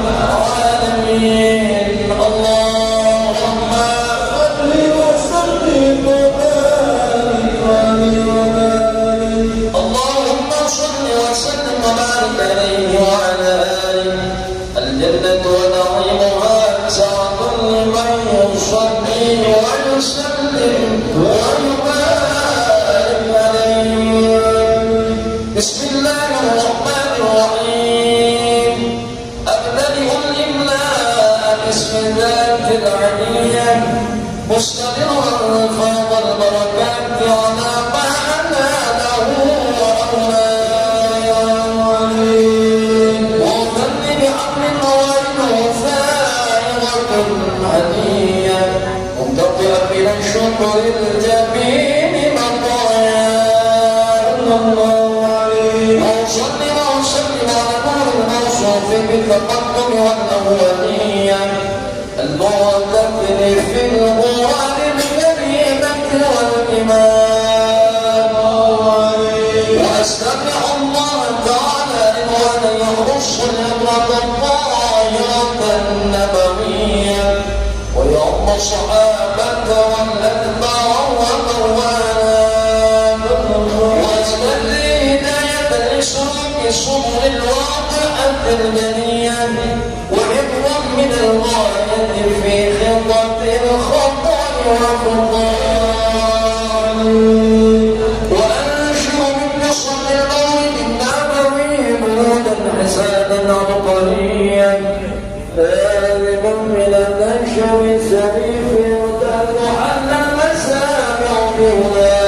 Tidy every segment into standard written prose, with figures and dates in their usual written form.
العالمين. اللهم صل وسلم اللهم صل وسلم وبارك عليه وعلى آله. الجنة ونعيمها سعة لمن يصلي ويسلم ويبارك عليه. بسم الله الرحمن الرحيم. أبتدئ الإملاء باسم ذات العلية مستمرا فوق البركات على ما ناله وأغني بحمد وإنه فائضة هدية ممتطئا من الشكر الجميل مطايا. وأصلي وأسلم على نور الموصوف بالتقدم والأولية المعتقل في الغراب الكريمة والإمام. وأستودع الله تعالى رضوانا يخص العبرة الطاهرة النبوية ويوم الصحابة والأتباع ومن والاه وأستدعي هداية لسلوك سبل الواقعة الجنية وحفظا من الغاية في خطة الخطأ والفضال. وأنشر من قصة المولد النبوي بنودا حسانا عبقريا هاربا من النشر السريف وتحل مسامع بولاده.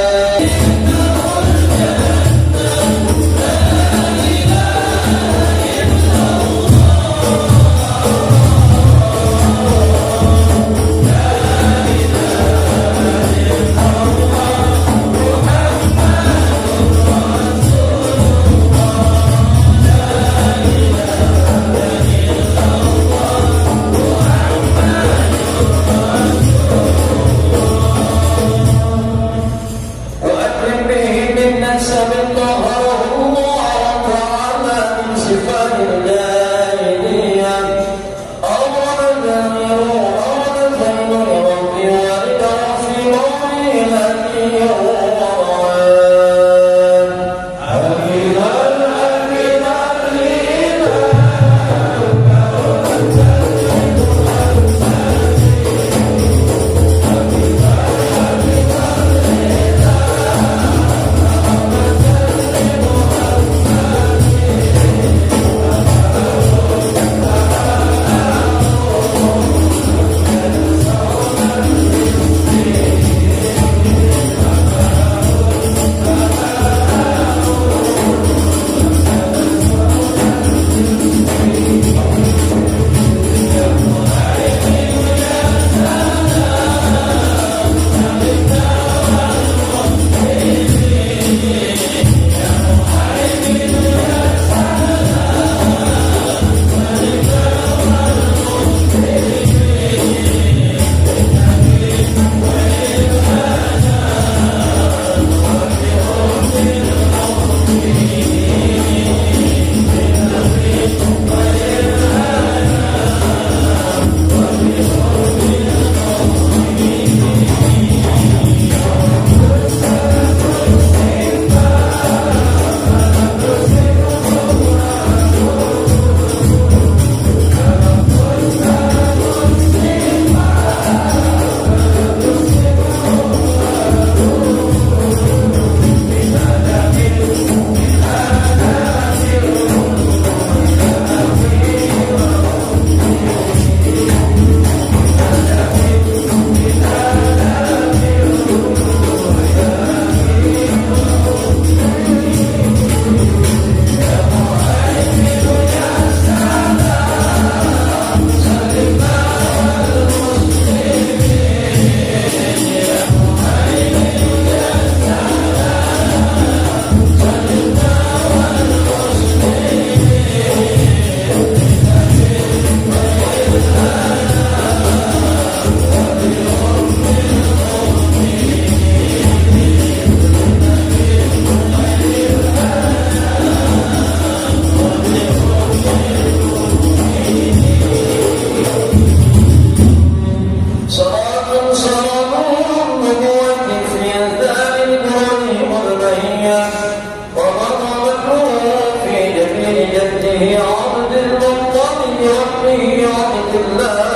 عبد المطلب وابنه عبد الله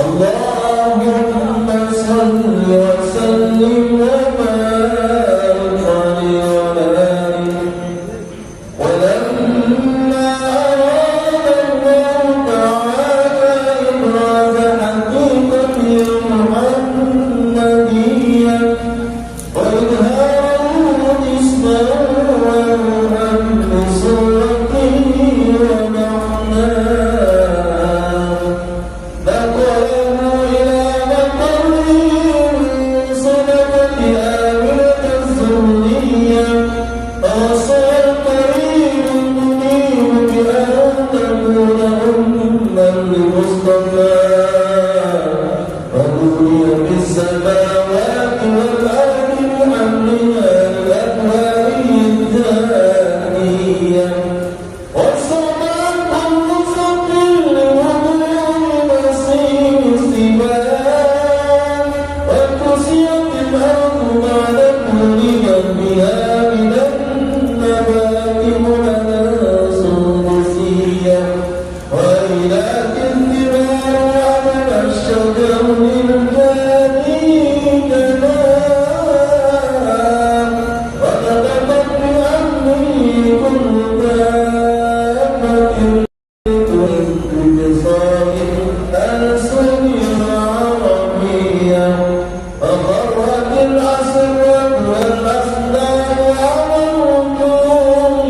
اللهم صل وسلم وبارك عليه وعلى آله. ولما أراد الله تعالى إبراز حقيقة محمدية وإظهاره اسمه وروحا بصورته ومعناه نقله إلى مقره صدقة آمنة الزهرية فوصل قريب منيب بأن تكون أما لمصطفى وروي بالسماوات والأرض بحملها الأكوان الثانية وصدق المصطفى لوضوء نصيب السباع وكسيت الأرض بعد كل جنبها من النبات مناص نسيا وإلى الثمار عدم الشجر للباني كلام وغلبت بأمره كل دابة بصار ألسن عربية فخرت الأسرة والأسنان على الوجوه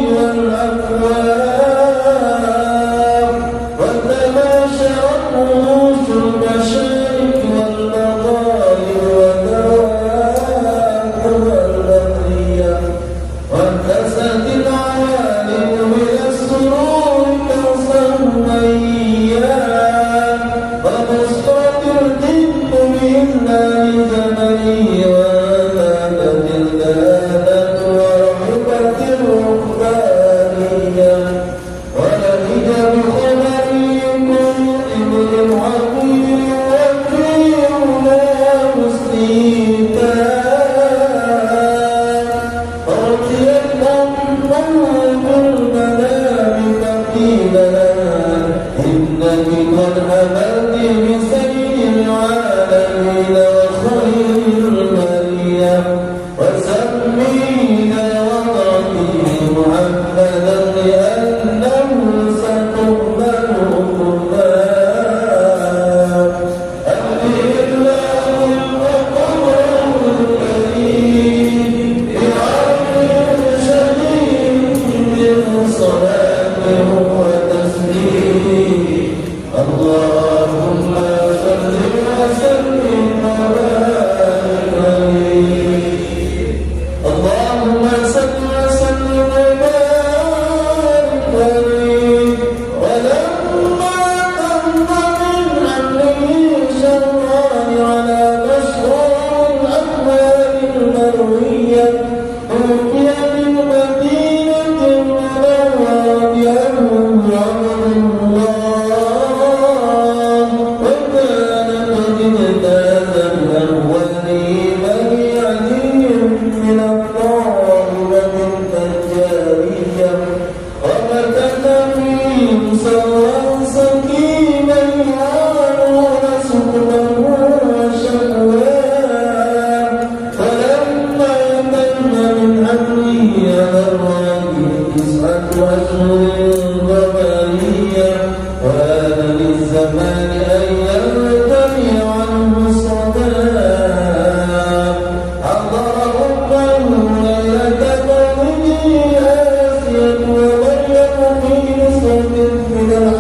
والأكواب وتباشرت رؤوس المشارق والمغارب والدواب والبقية وانتست العوالم من السرور كصميا وبسطت الجن بإذنان زمني وانتهت الدانة ورحبت الرهبانية ولهج بخبري كل ابن عظيم وفيهما مستيتان فرضيت أمه بالمنام فقيل لها إنك قد حملت بسيد العالمين وخير البرية وسمين وضعته محمدا لأنه ستقبل قربان أهدي الله القبر الكريم بعرض شديد صلاة وتسليم اللهم صل وسلم وبارك عليه اللهم صل وسلم وبارك عليه ولما تم من أمره شران على مشهور الأقوال المروية توفي بالمدينة المنورة بأنه عبد الله وكان قد اجتاز الأولين بيعدهم من الطائفة التجارية ومكث فيهم سرا سكينا يعانون سكره وشكواه فلما تم من أمره على الراجل 9 أشهر ضبابية وآن للزمان أن يرتفع عنه الصدام حضر أمه ليلة مولده آسية ومريم في نسوة من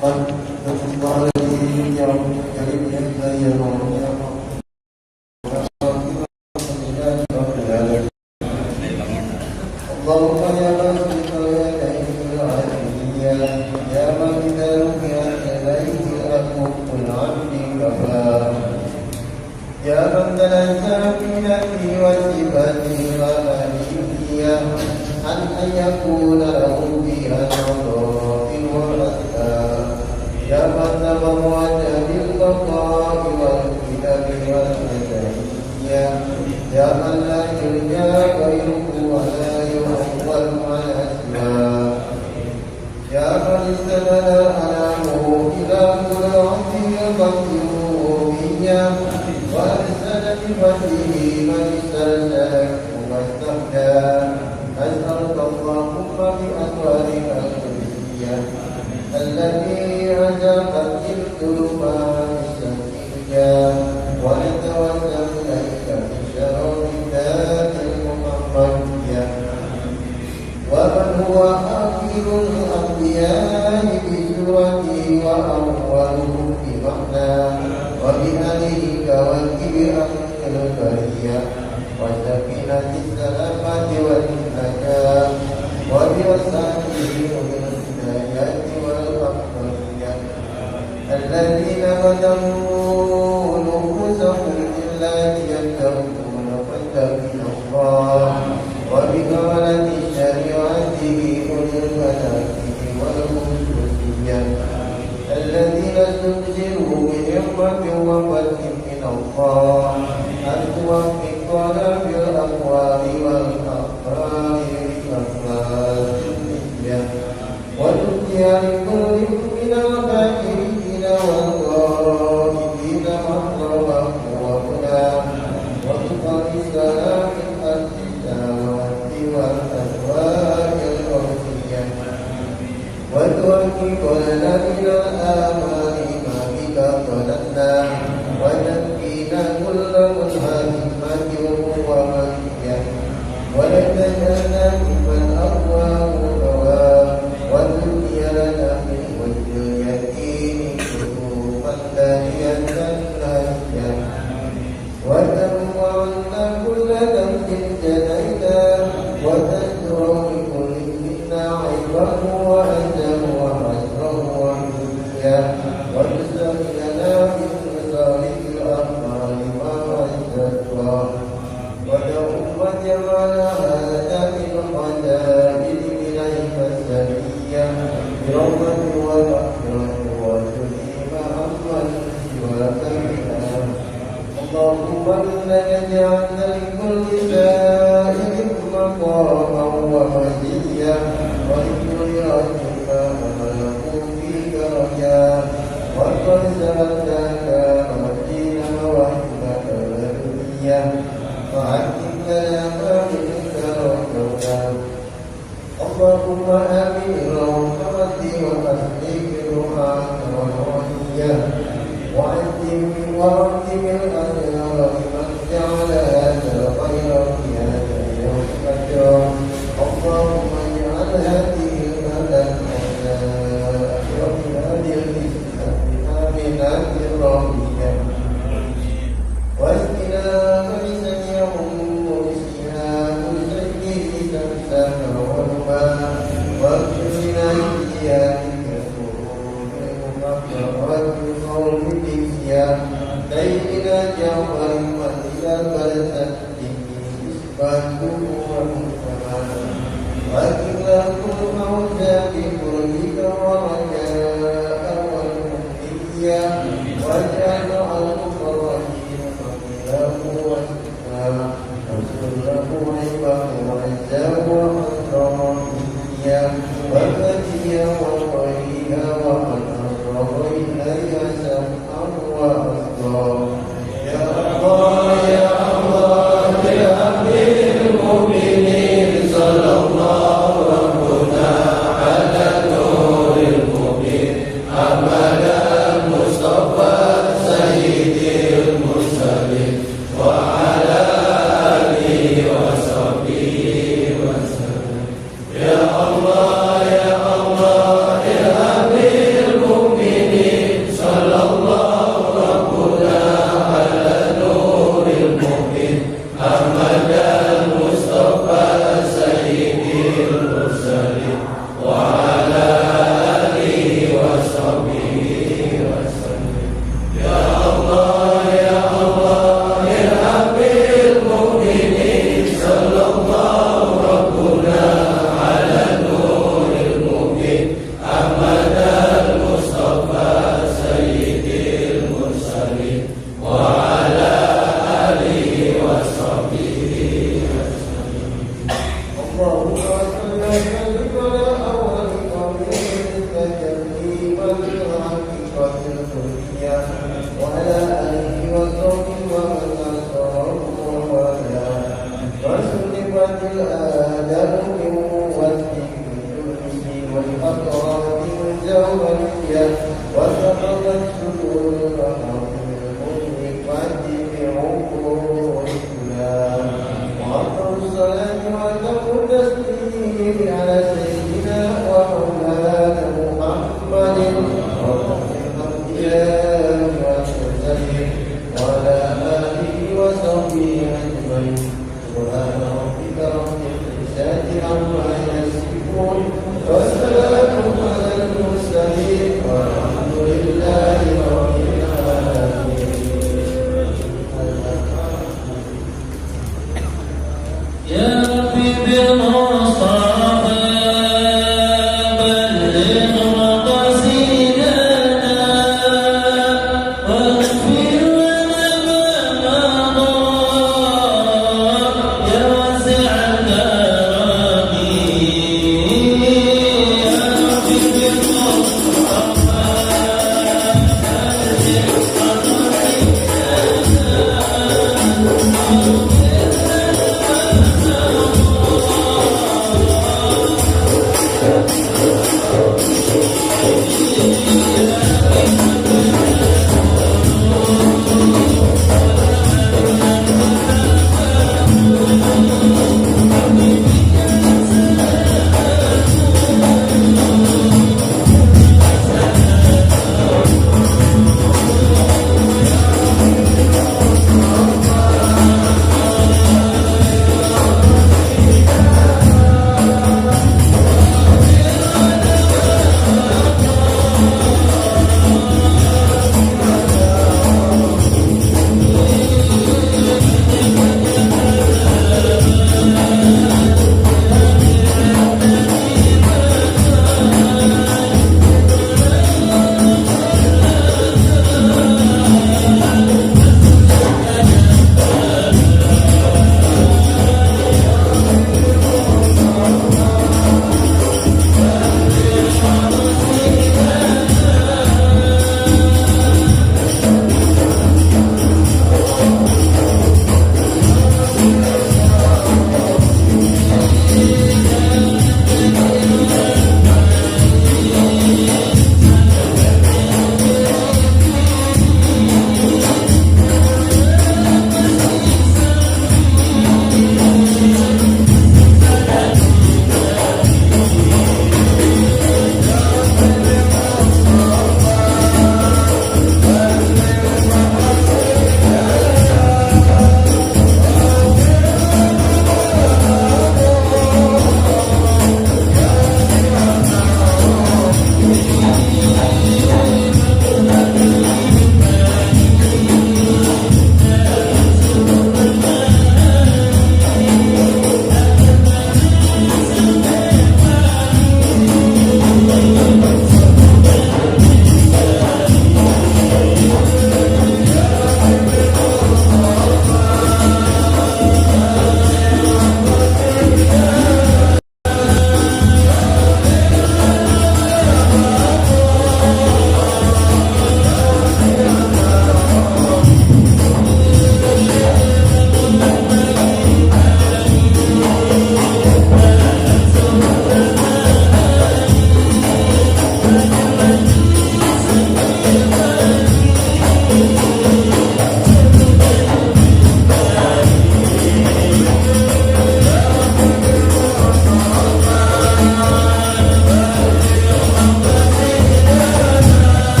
Ya Allah,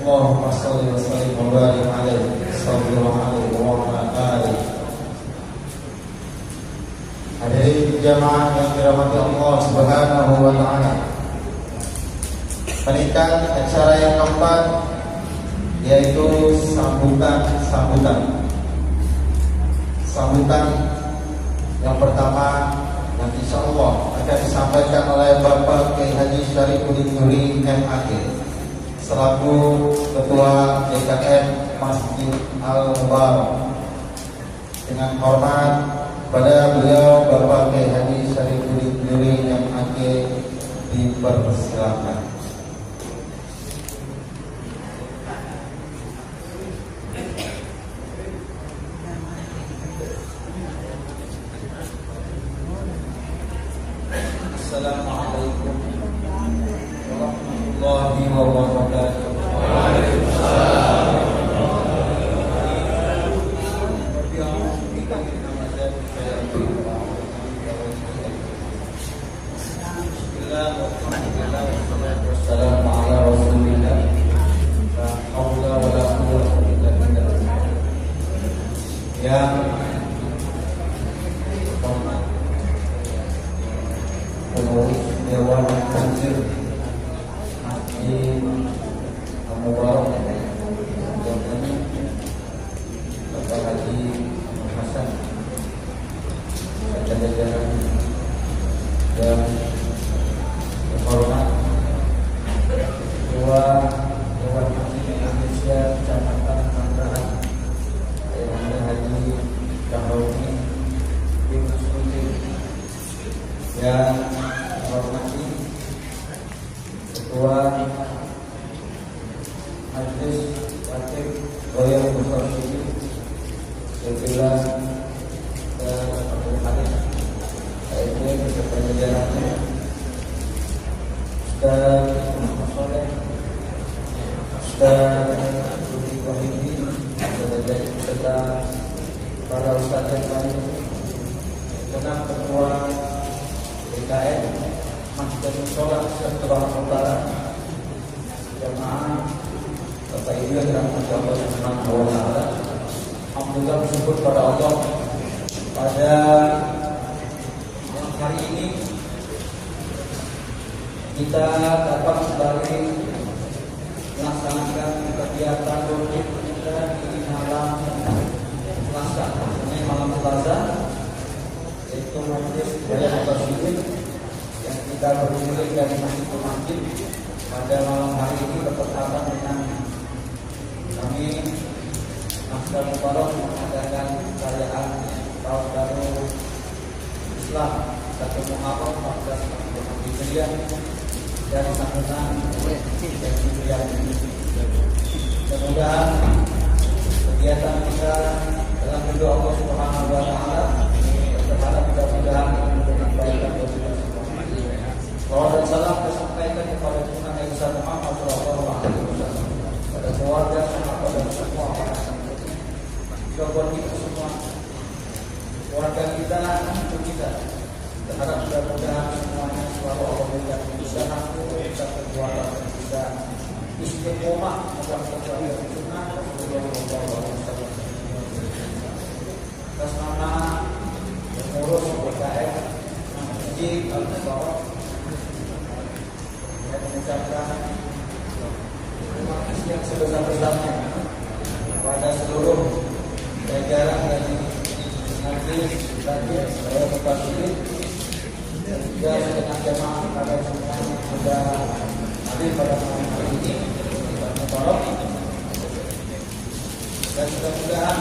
Allahumma shalli wa sallim wa barik alaihi sallallahu alaihi wa alihi. Hadirin jamaah yang dirahmati Allah Subhanahu wa taala. Meningkat acara yang keempat yaitu sambutan yang pertama yang insya Allah akan disampaikan oleh Bapak Kiai Haji Syarifuddin Nuri MAG selaku Ketua DKM Masjid Al-Mubarak. Dengan hormat pada beliau Bapak Kiai Haji Syarifuddin Nuri MAG dipersilakan. Assalamualaikum warahmatullahi wabarakatuh. Yang pengurus Dewan Tanjir Masjid Al-Mubarak yang ini Bapak Haji Hasan dan jajaran yang terhormat Ketua Dewan Masjid Indonesia Kecamatan Manggarahan Ayahanda Haji Kahrawi bin Muslim yang hormati Ketua Majelis Wakil Royal Mustaqim Sebelah dan Abdul Halim AID beserta jajarannya dan Muhammad Soleh dan Budi Wahidi beserta para ustaz yang lain dengan Ketua DKM Masjid Musola Setelah Utara jamaah Bapak Ibu yang dirahmati Allah Subhanahu wa taala. Alhamdulillah bersyukur pada Allah pada hari ini kita dapat kembali melaksanakan kegiatan rutin kita di malam Selasa. Ini malam Selasa yaitu Majelis Royal Mustaqim yang kita berkumpul dari masjid ke masjid pada malam hari ini bertepatan dengan kami Masjid Mubarak mengadakan perayaan tahun baru Islam 1 Muharram 1444 Hijriah dan sambutan Hijriah. Mudah-mudahan kegiatan kita dalam ridho Allah Subhanahu wa taala berharap mudah-mudahan memberikan kebaikan bagi kita semua. Salawat dan salam disampaikan kepada Tuhan Nabi Muhammad sallallahu alaihi wasallam, pada keluarga, sahabat dan semua orang juga buat kita semua, keluarga kita, untuk kita. Berharap mudah-mudahan semuanya selalu Allah berikan kemudahan, bisa kekuatan, bisa istiqomah dalam keluarga sunnah Rasulullah SAW. Atas nama pengurus DKM Masjid Al-Mubarak saya mengucapkan terima kasih yang sebesar-besarnya kepada seluruh jajaran dari Majelis Taklim Royal Mustaqim dan juga segenap jamaah pada semuanya yang sudah hadir pada malam hari ini di Mubarak. Dan mudah-mudahan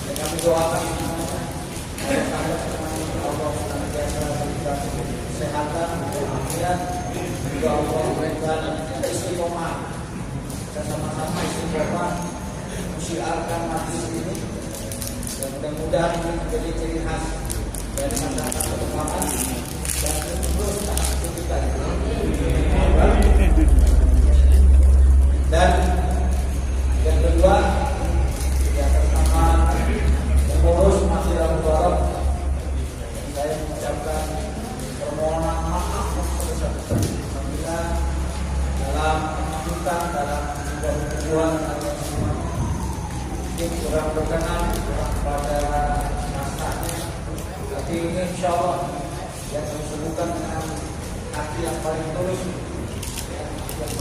dengan mendoakan Allah senantiasa memberikan kesehatan, kebahagiaan, juga Allah memberikan istiqomah. Kita sama-sama istiqomah menyiarkan majlis ini. Dan mudah-mudahan ini menjadi ciri khas dari masyarakat perkembangan dan terus kita. Dan yang kedua, di atas nama pengurus Masjid Al-Mubarak, saya mengucapkan permohonan maaf sebesar-besarnya apabila dalam kelanjutan dalam sebuah hubungan atau semua mungkin kurang berkenan pada naskahnya, tapi ini insya Allah yang disebutkan dengan hati yang paling tulus, yang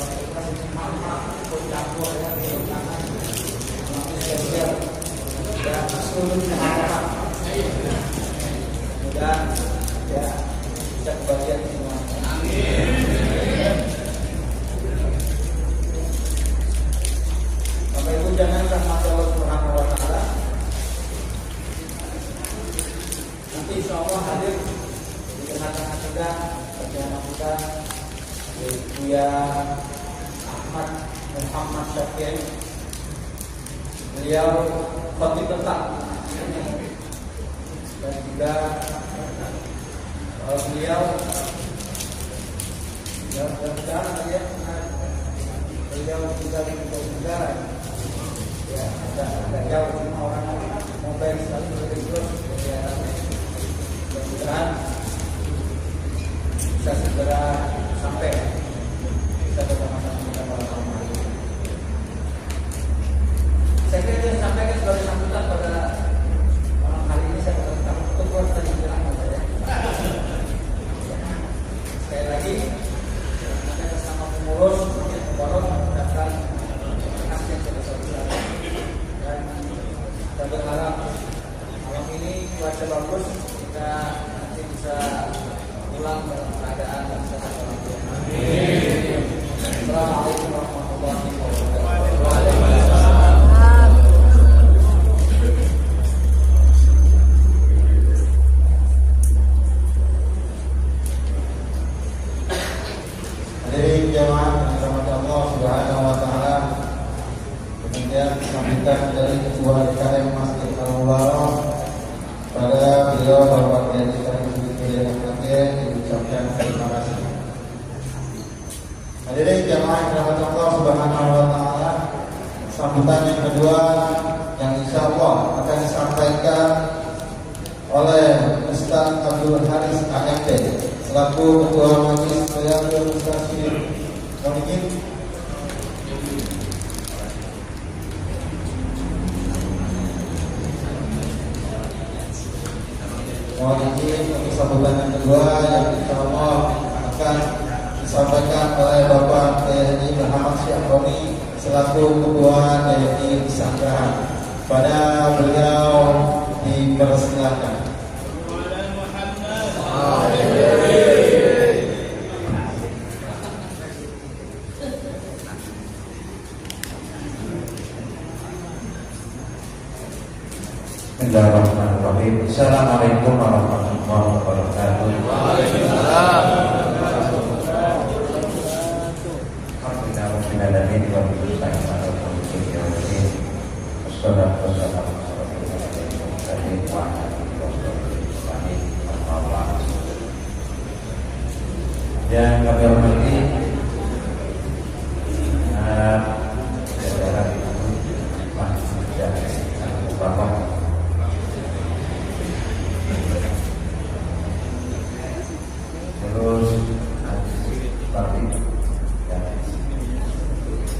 Buya Ahmad Muhammad Syakir. Beliau khotib tetap dan juga beliau tinggal di negara ya agak jauh cuma orang mobile selalu terus ya mudah-mudahan bisa segera sampai kita bersama-sama kita bersama. Saya kira itu sampaikan sebagai sambutan pada malam hari ini. Saya akan tutup tadi bilang saya. Sekali lagi kita sama pengurus pemborong mendapatkan hasil sebesar-besar dan kita berharap malam ini cuaca bagus, kita nanti bisa pulang dalam keadaan dan sehat walafiat. Assalamualaikum warahmatullahi wabarakatuh. Hadirin jamaah yang dirahmati Allah Subhanahu wa taala. Kemudian sambutan dari Ketua DKM Masjid Al-Mubarak pada beliau Bapak Kiai Karim Sudipil diucapkan terima kasih. Hadirin jamaah yang dirahmati Allah Subhanahu wa taala. Sambutan yang kedua yang insyaallah akan disampaikan oleh Ustaz Abdul Haris AMD selaku Ketua Majelis Bayatul Mustaqim. Mohon izin untuk sambutan yang kedua yang insyaallah akan disampaikan oleh Bapak TNI Muhammad Syafroni selaku Ketua TNI Sanggahan. Pada beliau dipersilakan. Bismillahirrahmanirrahim. Assalamualaikum warahmatullahi wabarakatuh. Waalaikumsalam. Alhamdulillahirobbilalamin wa bihi nasta'in ala kulli syai'in. Wassalatu wassalamu ala rasulillah wa ala alihi wa sahbihi. Yang kami hormati saudara Bapak terus tapi ya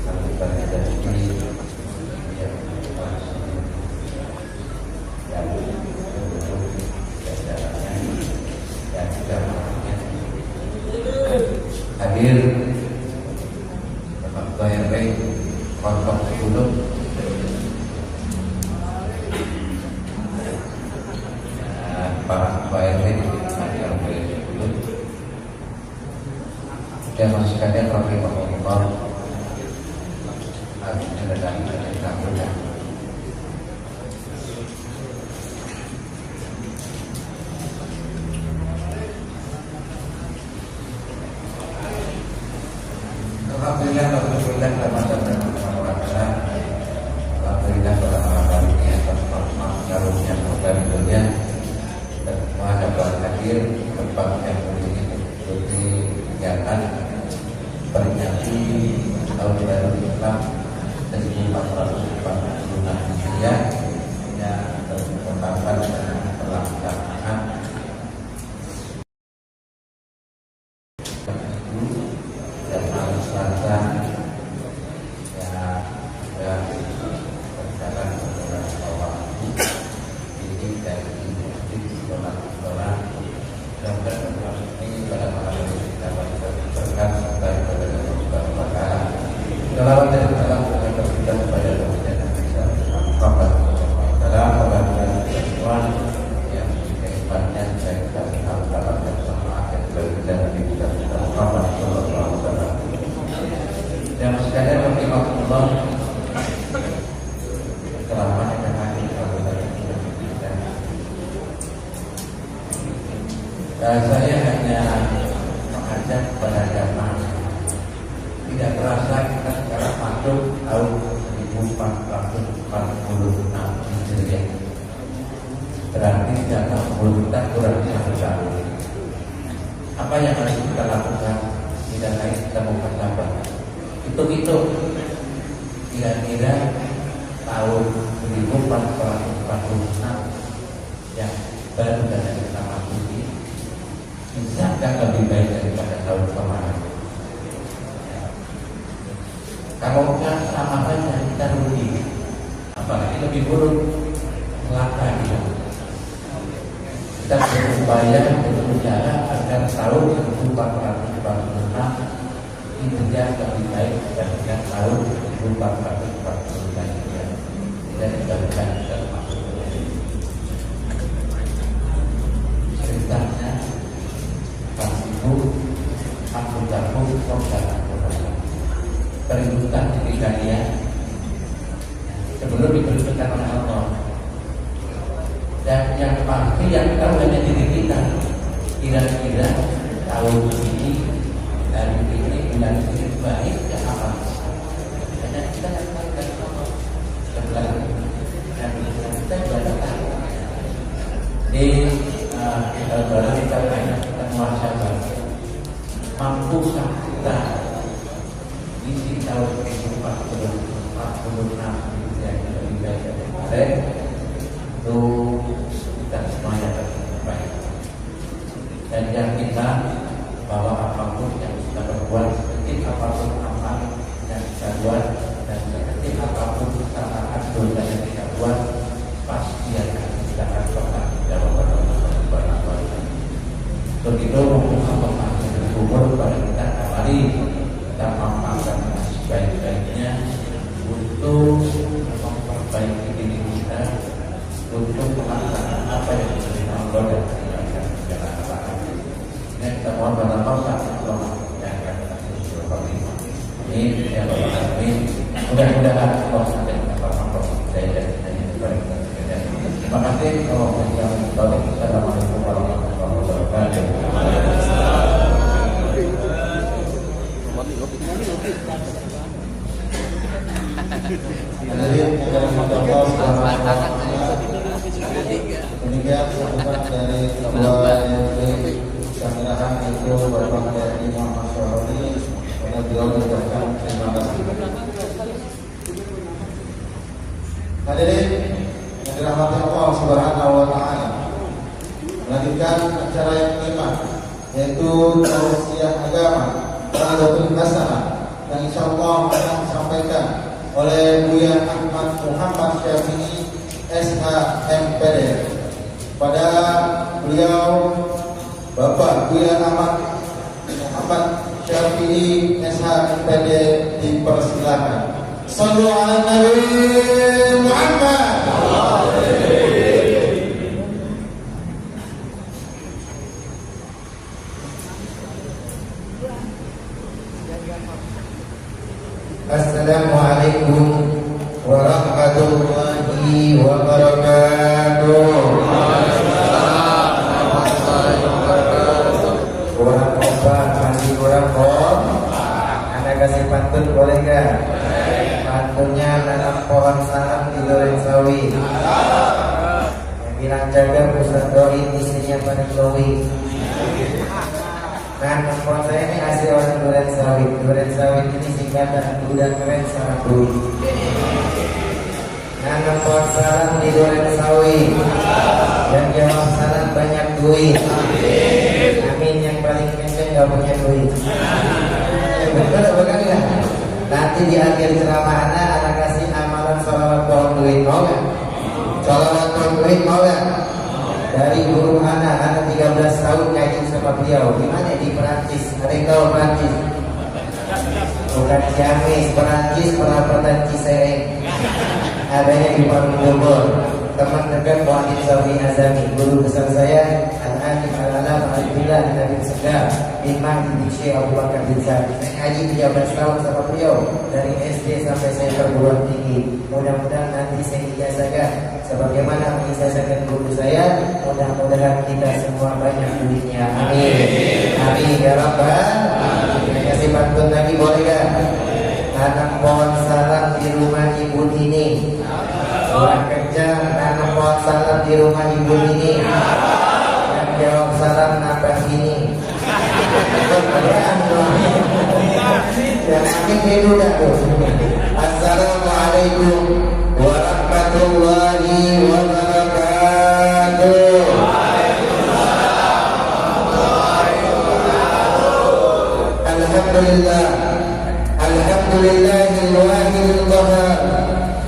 kalau kita ada ini ya hadir Bapak Bayar Kontok Gunung para Bayar dan masih sekalian rahimahullah, harusnya datang dari kampung. Alhamdulillah, alhamdulillah, alhamdulillah pada malam hari ini atas rahmat karunnya dan dunia dan semua dapat hadir tempat yang memiliki mengikuti kegiatan peringati tahun baru Islam 1446 Hijriah yang bertepatan dengan pelaksanaan dan hari Selasa yang berjalan beberapa waktu ini dari sekolah-sekolah dan bertemuan ini pada malam ini kita berkat dari selawat dan salam kepada kita kepada Rasulullah Muhammad Tuhan yang kehidupannya saya tahu dapat bersama dan berjalan di kita Muhammad Sallallahu yang sekalian rahimahullah selama yang hadir saya hanya mengajak kepada jamaah 1446 Hijriah. Berarti jangka umur kita kurang 1 tahun. Apa yang harus kita lakukan? Tidak lain kita muhasabah. Hitung-hitung kira-kira tahun 1446 yang baru saja kita masuki, bisakah lebih baik daripada tahun kemarin? Kalau enggak, sama saja kita rugi, apalagi lebih buruk, celaka dia. Kita berupaya berusaha agar tahun 1446 itu lebih baik dibandingkan tahun 1445 dan dibandingkan termasuk ceritanya Pak Ibu Abu perintah ketika dia sebelum diperintahkan oleh Allah, dan yang pasti yang tahu hanya diri kita. Kira-kira tahun ini dari ini bulan ini baik ya apa? Hanya kita yang tahu dari Allah sebelah dan kita tidak tahu. Di dalam kita banyak kita muhasabah, mampukah kita isi tahun 1446 yang lebih baik dari kemarin? Itu kita semuanya terbaik, dan yakinlah bahwa apapun yang kita perbuat, sekecil apapun amal yang kita buat, dan sekecil apapun kesalahan dosa yang kita buat, pasti akan kita akan pernah dijawab oleh Allah Subhanahu wa Ta'ala. Begitu mungkin Allah masih bersyukur pada kita, mari kita mampangkan sebaik-baiknya untuk memperbaiki diri kita, untuk melaksanakan apa yang diberikan Allah dan menjalankan segala hal. Ini kita mohon pada Allah yang akan seperti ini. Ya Allah, amin. Mudah-mudahan Allah sampai mendapat saya dan terima kasih. Assalamualaikum warahmatullahi wabarakatuh. Hadirin yang dirahmati Allah Subhanahu wa Ta'ala, demikian sambutan dari Ketua RT Sanggrahan itu Bapak Kiai Muhammad Syaroni, pada beliau mengucapkan terima kasih. Hadirin yang dirahmati Allah Subhanahu wa Ta'ala, melanjutkan acara yang kelima, yaitu tausiah agama Radatul Hasanah, yang insyaallah akan disampaikan oleh Buya Ahmad Muhammad Syafi'i SH MPD. Pada beliau Bapak Buya Ahmad Muhammad Syafi'i SH MPD dipersilakan. Shallu ala Nabi Muhammad. Assalamualaikum warahmatullahi wabarakatuh. Kurang obat, masih kurang kok. Anda kasih pantun boleh gak? Pantunnya nanam pohon salam di Duren Sawi. Yang bilang jaga pusat doi, istrinya pada Chloe. Nah, handphone saya ini hasil orang Duren Sawit. Duren Sawit ini singkatan udah keren sama duit. Nah, handphone salam di Duren Sawit, dan jawab salam banyak duit. Amin. Yang paling kenceng gak punya duit. Betul apa enggak? Nanti di akhir ceramah anak kasih amalan sholawat pohon duit, mau gak? Sholawat pohon duit mau gak? Dari guru anak 13 tahun ngaji sama beliau. Gimana di Perancis? Ada yang tahu Perancis? Bukan Ciamis, Perancis, perapatan Cisereng. Adanya di Palu Bogor. Teman dekat Muhammad Sawi Azami, guru besar saya Al-Alim Al-Alam Al-Billah Nabi Segaf Imam di Syekh Abu Bakar bin Sa'id. Saya ngaji 13 tahun sama beliau, dari SD sampai saya perguruan tinggi. Mudah-mudahan nanti saya ijazahkan sebagaimana mengijazahkan guru saya. Mudah-mudahan kita semua banyak duitnya. Amin. Amin ya Rabbal. Saya kasih pantun lagi boleh gak? Tanam pohon salam di rumah ibu ini, Sakit hidung dah tu. Assalamualaikum warahmatullahi wabarakatuh. Alhamdulillah. Alhamdulillahil wahidil qahhar.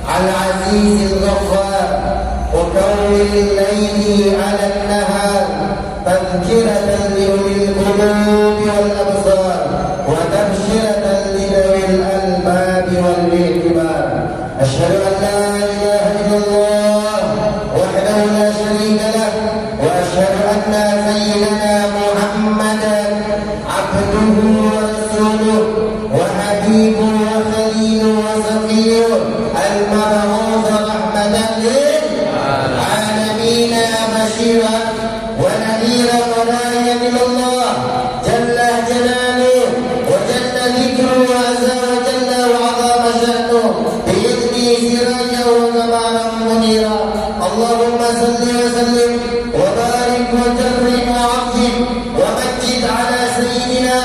Al-azizil ghaffar. Wa kawwil layli 'ala an-nahar. Tadhkiratan li ulil qulubi wal absar. Wa tabshiratan li dhawil albabi wal i'tibar. Asyhadu an la ilaha illallah wahdahu la syarika lah wa asyhadu anna sayyidana Muhammadan abduhu wa rasuluh wa habibuhu wa khaliluhu wa safiyuhu al-mab'uth rahmatan lil alamin bashiran wa nadhiran wa da'iyan ila Allah jalla jalaluhu wa jalla dhikruhu wa azza wa jalla wa 'azama sha'nuhu سراجا وقمرا منيرا اللهم صل وسلم وبارك وكرم وعظم ومجد على سيدنا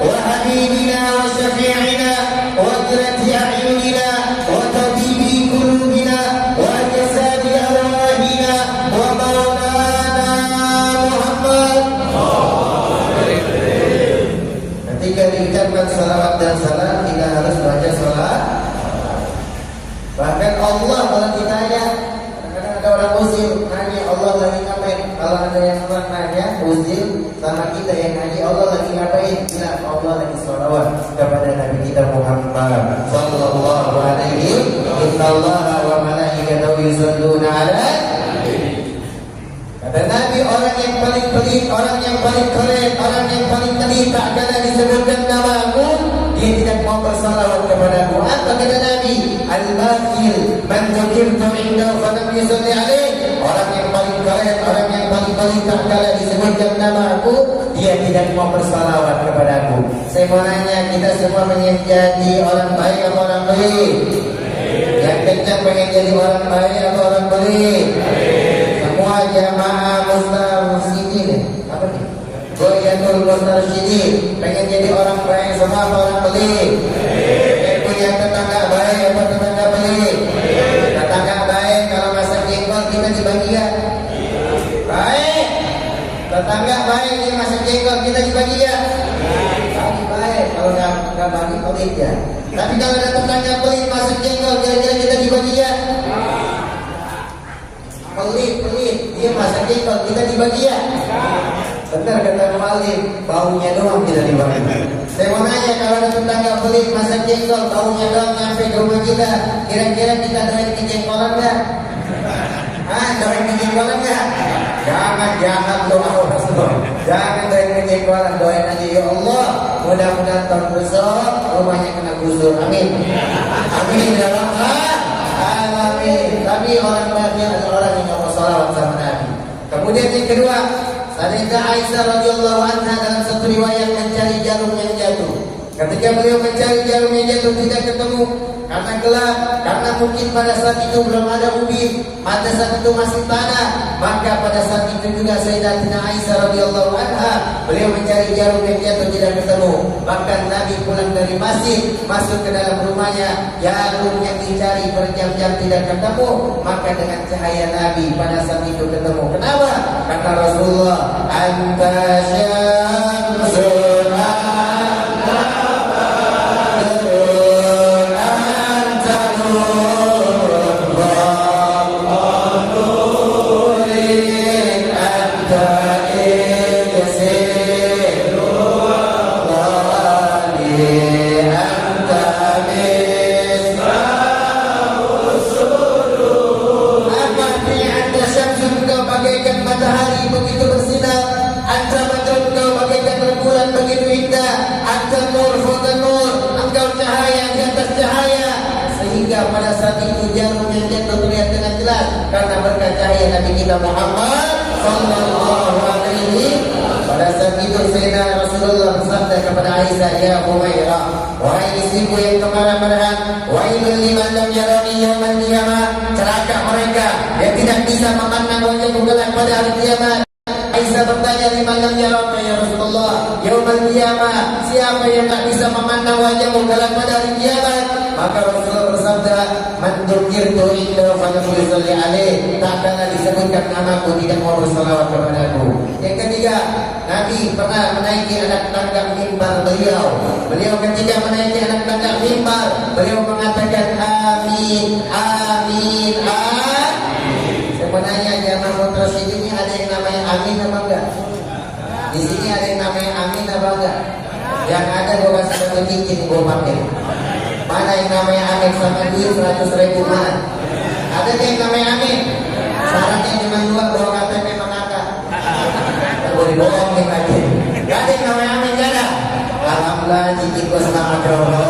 وحبيبنا وشفيعنا وقرة أعيننا وطبيب قلوبنا وجسد أرواحنا ومولانا محمد. Ketika diucapkan salawat dan salam, kita harus baca salat. Bahkan Allah kalau ditanya, kadang-kadang ada orang Muslim nanya Allah lagi ngapain. Kalau ada yang orang nanya Muslim sama kita yang nanya Allah lagi ngapain, bilang Allah lagi sholawat kepada Nabi kita Muhammad sallallahu alaihi innallaha wa malaikatahu yusholluna ala. Kata Nabi, orang yang paling pelit, orang yang paling keren, orang yang paling teliti tak kala disebutkan namaku, dia tidak mau bersalawat kepadaku. Apa kata Nabi? Al-bakhil man dzukirtu indahu falam yusalli alaihi. Orang yang paling keren, orang yang paling pelit tak kala disebutkan namaku, dia tidak mau bersalawat kepadaku. Saya mau nanya, kita semua pengen jadi orang baik atau orang pelit? Yang kencang pengen jadi orang baik atau orang pelit? Semua jamaah muslimin, apa nih? Goyatul mustarsyidin, pengen jadi orang baik semua apa orang pelit? Punya tetangga baik apa tetangga pelit? Tetangga baik kalau masak jengkol kita dibagi ya? Baik. Tetangga baik dia masak jengkol kita dibagi ya? Bagi baik, kalau nggak bagi pelit ya. Tapi kalau ada tetangga pelit masak jengkol kira-kira kita dibagi ya? Pelit, dia masak jengkol kita dibagi ya? Benar kata Malik, baunya doang tidak dibagi. Saya mau nanya, kalau ada tetangga pelit masak jengkol, baunya doang nyampe ke rumah kita, kira-kira kita doain kejengkolan nggak? Doain kejengkolan nggak? Jangan doa Rasul. Jangan doain kejengkolan, doain aja ya Allah, mudah-mudahan tahun besok rumahnya kena gusur. Amin. Amin ya Allah. Amin. Tapi orang banyak adalah orang yang nggak mau salawat sama Nabi. Kemudian yang kedua, Sayyidah Aisyah radhiyallahu anha dalam satu riwayat mencari jarum yang jatuh. Ketika beliau mencari jarum yang jatuh tidak ketemu karena gelap, karena mungkin pada saat itu belum ada ubin, pada saat itu masih tanah. Maka pada saat itu juga Sayyidatina Aisyah radhiyallahu anha beliau mencari jarum yang jatuh tidak ketemu. Bahkan Nabi pulang dari masjid masuk ke dalam rumahnya, jarum yang dicari berjam-jam tidak ketemu. Maka dengan cahaya Nabi pada saat itu ketemu. Kenapa? Kata Rasulullah, anta syamsun pada saat itu jarum yang jatuh terlihat dengan jelas karena berkat cahaya Nabi kita Muhammad sallallahu alaihi. Pada saat itu Sayyidina Rasulullah bersabda kepada Aisyah, ya Humairah, wahai istriku yang kemarahan, wailul liman lam yarani yaumal qiyamah, celaka mereka yang tidak bisa memandang wajahku kelak pada hari kiamat. Aisyah bertanya, liman lam yarani ya Rasulullah yaumal qiyamah, siapa siapa yang tak bisa memandang wajahmu kelak pada hari kiamat? Maka Rasulullah bersabda, man dzukirtu indahu falam yusalli alaihi, takkanlah disebutkan namaku tidak mau bersalawat kepadaku. Yang ketiga, Nabi pernah menaiki anak tangga mimbar beliau. Beliau ketika menaiki anak tangga mimbar, beliau mengatakan amin, amin, amin. Sebenarnya jamaah mutrasyid ini ada yang namanya amin apa enggak? Di sini ada yang namanya amin apa enggak? Yang ada gue kasih satu cincin gue pakai. Mana yang namanya amin sama duit 100.000 mana? Ada yang namanya amin? Syaratnya cuma 2, bawa KTP sama kakak. Boleh bohong nih lagi. Gak ada yang namanya amin, gak ada. Alhamdulillah cincin gue selamat ya Allah.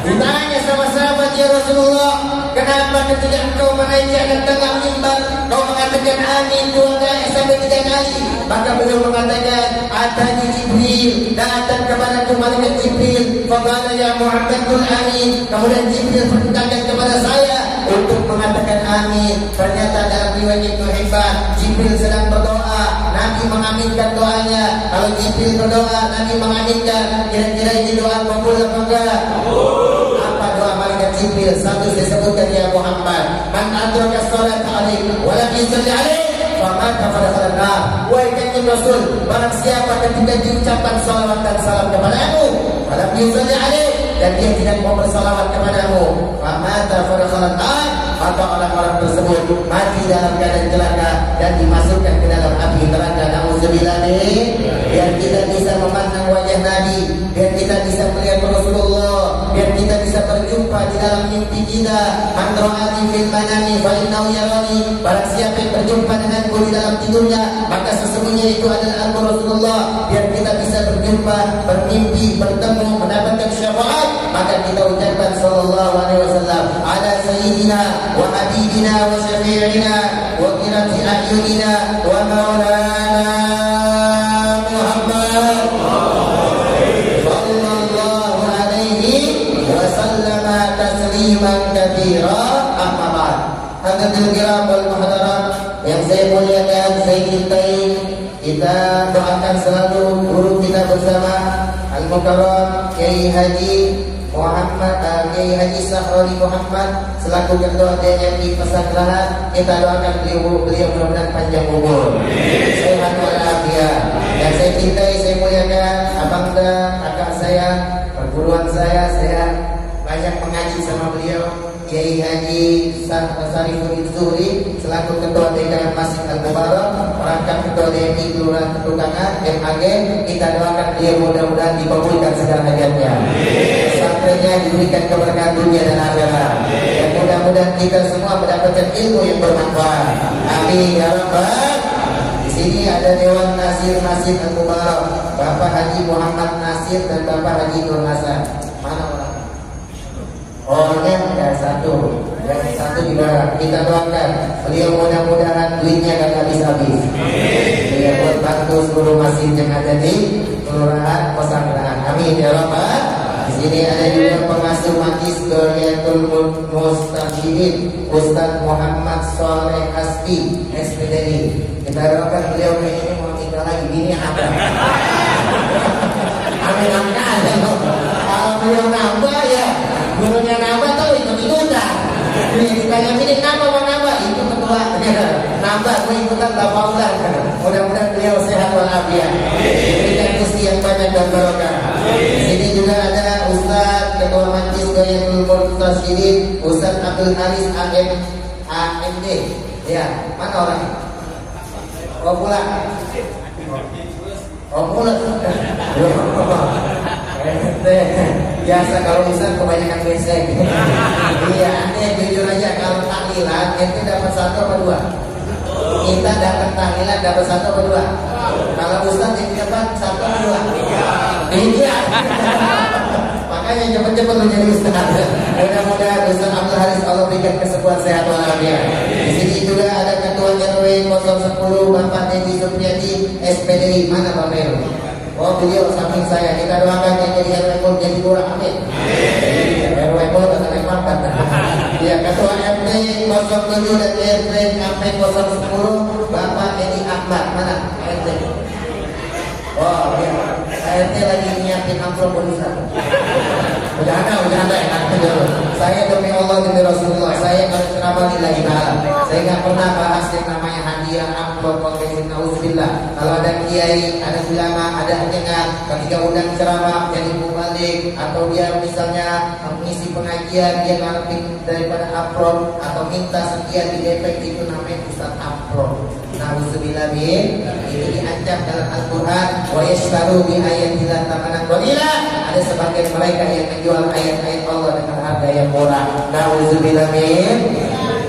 Ditanya sama sahabat, ya Rasulullah, kenapa ketika engkau menaiki anak tangga mimbar kau mengatakan amin 2 kali sampai 3 kali? Maka beliau mengatakan, atani Jibril, datang kepadaku malaikat Jibril, faqala ya Muhammadul amin. Kemudian Jibril perintahkan kepada saya untuk mengatakan amin. Ternyata dalam riwayat Ibnu Hibban, Jibril sedang berdoa, Nabi mengaminkan doanya. Kalau Jibril berdoa, Nabi mengaminkan. Kira-kira ini doa kabul apa enggak? Apa doa malaikat Jibril? Satu disebutkan, ya Muhammad, man adraka shalat alaihi wa lam yusalli alaihi faqad kafara salat. Wahai kanjeng Rasul, barang siapa ketika diucapkan salawat dan salam kepadamu, wa lam yusalli alaihi, dan dia tidak mau bersalawat kepadamu, faqad kafara salat, maka orang-orang tersebut mati dalam keadaan celaka dan dimasukkan ke dalam api neraka. Nauzubillah. Biar kita bisa memandang wajah Nabi, biar kita bisa melihat Rasulullah, biar kita bisa berjumpa di dalam mimpi kita. Man ra'ani fil manami fa innahu yarani. Barang siapa yang berjumpa denganku di dalam tidurnya, maka sesungguhnya itu adalah aku Rasulullah. Biar kita bisa berjumpa, bermimpi, bertemu, mendapatkan syafaat, maka kita ucapkan sallallahu alaihi wasallam ala sayyidina wa habibina wa syafi'ina wa qirati ahyunina wa maulana Muhammad sallallahu alaihi wasallama tasliman katsira. Amma ba'd. Hadirin kiram wal muhadarat yang saya muliakan, saya cintai, kita doakan selalu guru kita bersama Al-Mukarram Kiai Haji Muhammad Kiai Haji Sahroni Muhammad selaku ketua DMI Pesanggerahan. Kita doakan beliau mudah-mudahan panjang umur, sehat walafiat. Dan saya cintai, saya muliakan abang dan kakak saya, perguruan saya banyak mengaji sama beliau, Kiai Haji Sarifudin Zuhri selaku ketua DKM Masjid Al-Mubarak, perangkat ketua DMI Kelurahan Ketukangan MAG. Kita doakan beliau mudah-mudahan dikabulkan segala hajatnya, pesantrennya diberikan keberkahan dunia dan akhirat, dan mudah-mudahan kita semua mendapatkan ilmu yang bermanfaat. Amin ya rabbal. Di sini ada Dewan Nasir Masjid Al-Mubarak, Bapak Haji Muhammad Nasir dan Bapak Haji Nur Hasan. Mana orang? Orangnya ada satu, yang satu juga kita doakan beliau mudah-mudahan duitnya gak habis-habis. Dia buat bantu seluruh masjid yang ada di Kelurahan Pesanggerahan. Amin ya rabbal. Di sini ada juga pengasuh majlis Doriyatul Mustarsyidin Ustaz Muhammad Soleh Asti SPDI. Kita doakan beliau kayaknya mau tinggal lagi. Ini apa? Amin amin aja. Kalau beliau nambah ya, gurunya nambah tuh ikut-ikutan. Ditanya ini nambah mau nambah, itu ketua nambah, gue ikutan Bapak. Mudah-mudahan beliau sehat walafiat, diberikan rezeki yang banyak dan barokah. Di sini juga ada Ustaz Ketua Majlis Doriyatul Mustarsyidin Ustaz Abdul Haris AMD. Ya, mana orangnya? Oh pulang. Oh pulang. Biasa kalau Ustaz kebanyakan besek. Iya, ente jujur aja kalau tahlilan ente dapat 1 apa 2? Kita dapat tahlilan dapat 1 apa 2? Kalau Ustaz yang dapat 1 apa 2? Iya. Makanya cepet-cepet menjadi Ustaz. Mudah-mudahan Ustaz Abdul Haris Allah berikan kesembuhan sehat walafiat. Di sini juga ada Ketua RW 010 Bapak Dedi Supriyadi SPDI. Mana Pak Meru? Oh beliau samping saya. Kita doakan yang jadi RW pun jadi kurang. Amin. RW pun akan naik pangkat. Ya, Ketua RT 07 dan RT RT 010 Bapak Edi Ahmad. Mana RT? Oh ya. Saya lagi nyiapin amplop bonus. Udah ada enak dulu. Saya demi Allah demi Rasulullah, saya kalau ceramah lillahi ta'ala, saya nggak pernah bahas yang namanya hadiah amplop konvensi nauzubillah. Kalau ada kiai, ada ulama, ada pendengar, ketika undang ceramah jadi mubalik atau dia misalnya mengisi pengajian dia ngarepin daripada amplop atau minta sekian di DP, itu namanya ustaz amplop. Nauzubillah min, itu diancam dalam Al-Quran. Wa yashtaru bi ayatillah thamanan qalila. Ada sebagian mereka yang menjual ayat-ayat Allah dengan harga yang murah. Nauzubillah min.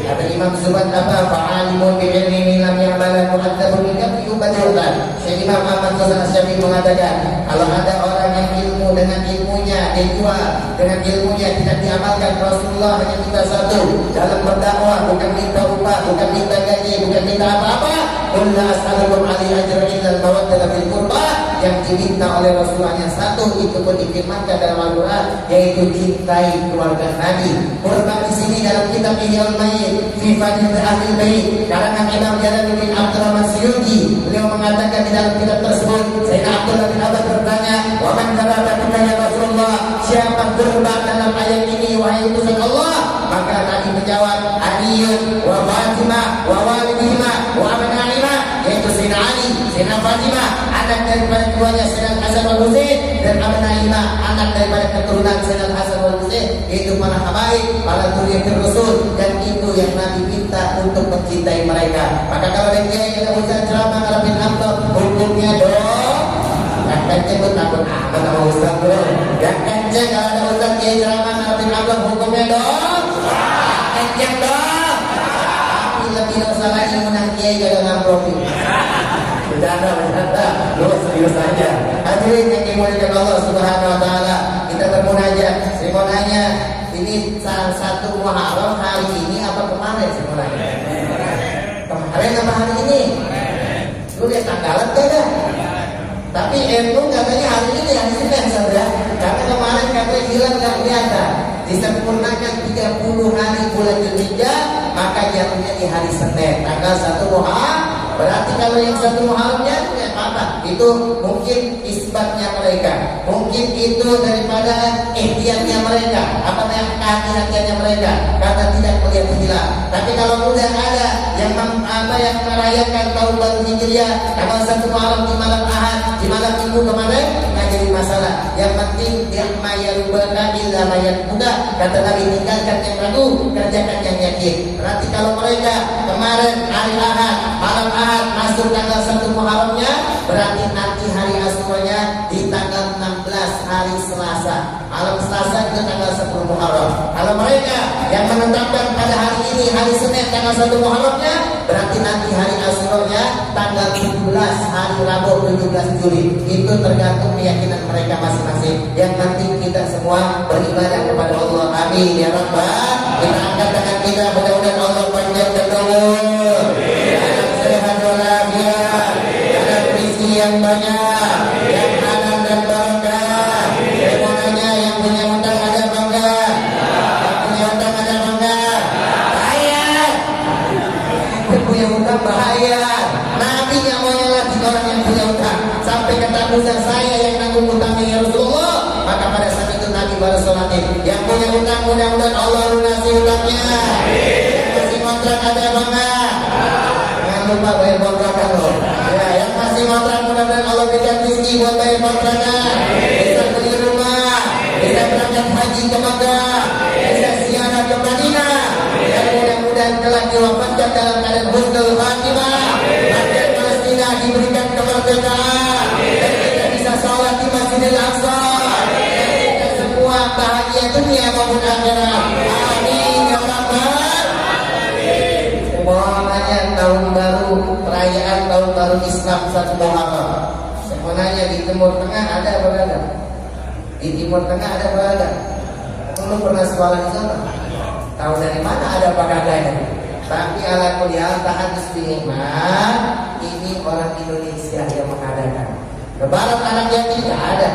Kata Imam Zubayd apa? Fa'alimun bi ilmi lam ya'malan mu'adzabun bi yubadirkan. Syekh Imam Ahmad Syafi'i mengatakan, kalau ada orang yang ilmu dengan ilmunya dijual, dengan ilmunya tidak diamalkan, Rasulullah hanya minta satu dalam berdakwah, bukan minta upah, bukan minta gaji, bukan minta apa-apa. Qul la as'alukum 'alaihi ajran illa al-mawaddah fil qurbah. Yang diminta oleh Rasulullah hanya satu, itu pun difirmankan dalam Al-Quran, yaitu cintai keluarga Nabi. Qurban di sini dalam kitab Ihya'ul Mayyit fi Fadhil Ahlil Bait, karangan Imam Jalaluddin Abdurrahman Suyuti, beliau mengatakan di dalam kitab tersebut, Sayyidina Abdullah bin Abbas bertanya, wa man dzalika ya Rasulullah, siapa kurban dalam ayat ini wahai utusan Allah? Maka Nabi menjawab, Aliyun wa Fatimah wa walidihima wa abnaihima, yaitu Sayyidina Ali, Sayyidina Fatimah, anak daripada keduanya Sayyidina Hasan wal Husain, dan abnaihima, anak daripada keturunan Sayyidina Hasan wal Husain, yaitu para habaib, para dzurriyyatul Rasul, dan itu yang Nabi minta untuk mencintai mereka. Maka kalau ada kiai yang ustaz ceramah ngarepin amplop, hukumnya dong yang kenceng tuh takut amat sama ustaz bro. Yang kenceng kalau ada ustaz kiai ceramah ngarepin amplop, hukumnya dong kenceng dong. Tapi lebih dosa lagi menang kiai gak ada ngamplopin. Bercanda, lu serius aja. Hadirin yang dimuliakan Allah Subhanahu wa taala, kita bermunajat. Saya mau nanya, ini salah satu Muharram hari ini apa kemarin sih mau nanya? Kemarin apa hari ini? Lu lihat tanggalan gak? Tapi NU katanya hari ini hari Senin saudara. Karena kemarin katanya hilang gak kelihatan. Disempurnakan 30 hari bulan Dzulhijjah, maka jatuhnya di hari Senin tanggal 1 Muharram. Berarti kalau yang 1 Muharramnya apa? Itu mungkin isbatnya mereka, mungkin itu daripada ikhtiarnya mereka, apa yang kehati-hatiannya mereka karena tidak melihat hilal. Tapi kalau sudah ada yang merayakan tahun baru Hijriah tanggal 1 Muharram di malam Ahad, di malam Minggu kemarin, nggak jadi masalah. Yang penting yang mayarubana illa mayat muda, kata Nabi, tinggalkan yang ragu, kerjakan yang yakin. Berarti kalau mereka kemarin hari Ahad, malam Ahad masuk tanggal 1 Muharramnya, berarti nanti hari Asyuranya di tanggal 16 hari Selasa, malam Selasa itu tanggal 10 Muharram. Kalau mereka yang menetapkan pada hari ini hari Senin tanggal 1 Muharramnya, berarti nanti hari Asyuranya tanggal 17 hari Rabu 17 Juli. Itu tergantung keyakinan mereka masing-masing. Yang penting kita semua beribadah kepada Allah. Amin ya Rabbal. Kita angkat tangan kita, mudah-mudahan Allah panjangkan umur, sehat walafiat, dalam rezeki yang banyak, yang halal dan barokah. Semuanya yang punya utang ada bangga, yang punya utang ada bangga. Bahaya, yang punya utang bahaya. Nabi nggak mau nyalahin orang yang punya utang. Sampai kata Abu Dzar, saya yang nanggung utangnya ya Rasulullah. Maka pada saat itu Nabi baru sholatin. Yang punya utang mudah-mudahan Allah lunasi utangnya. Yang masih kontrak ada bangga. Jangan lupa bayar kontrakan loh. Ya, yang masih kontrak mudah-mudahan Allah berikan rezeki buat bayar kontrakan. Bisa beli rumah, bisa berangkat haji ke Makkah, bisa ziarah ke Madinah. Dan mudah-mudahan kelak diwafatkan dalam keadaan husnul khatimah. Rakyat Palestina diberikan kemerdekaan dan kita bisa sholat di Masjidil Aqsa. Dan kita semua bahagia dunia maupun akhirat. Amin ya Rabbal. Semuanya tahun baru, perayaan tahun baru Islam 1 Muharram. Semuanya di Timur Tengah ada berada. Di Timur Tengah ada berada. Lu pernah sekolah di sana? Tahu dari mana ada pakaiannya? Tapi ala kuliah tahadus bi'iman, ini orang Indonesia yang mengadakan. Lebaran anak yatim tidak ada.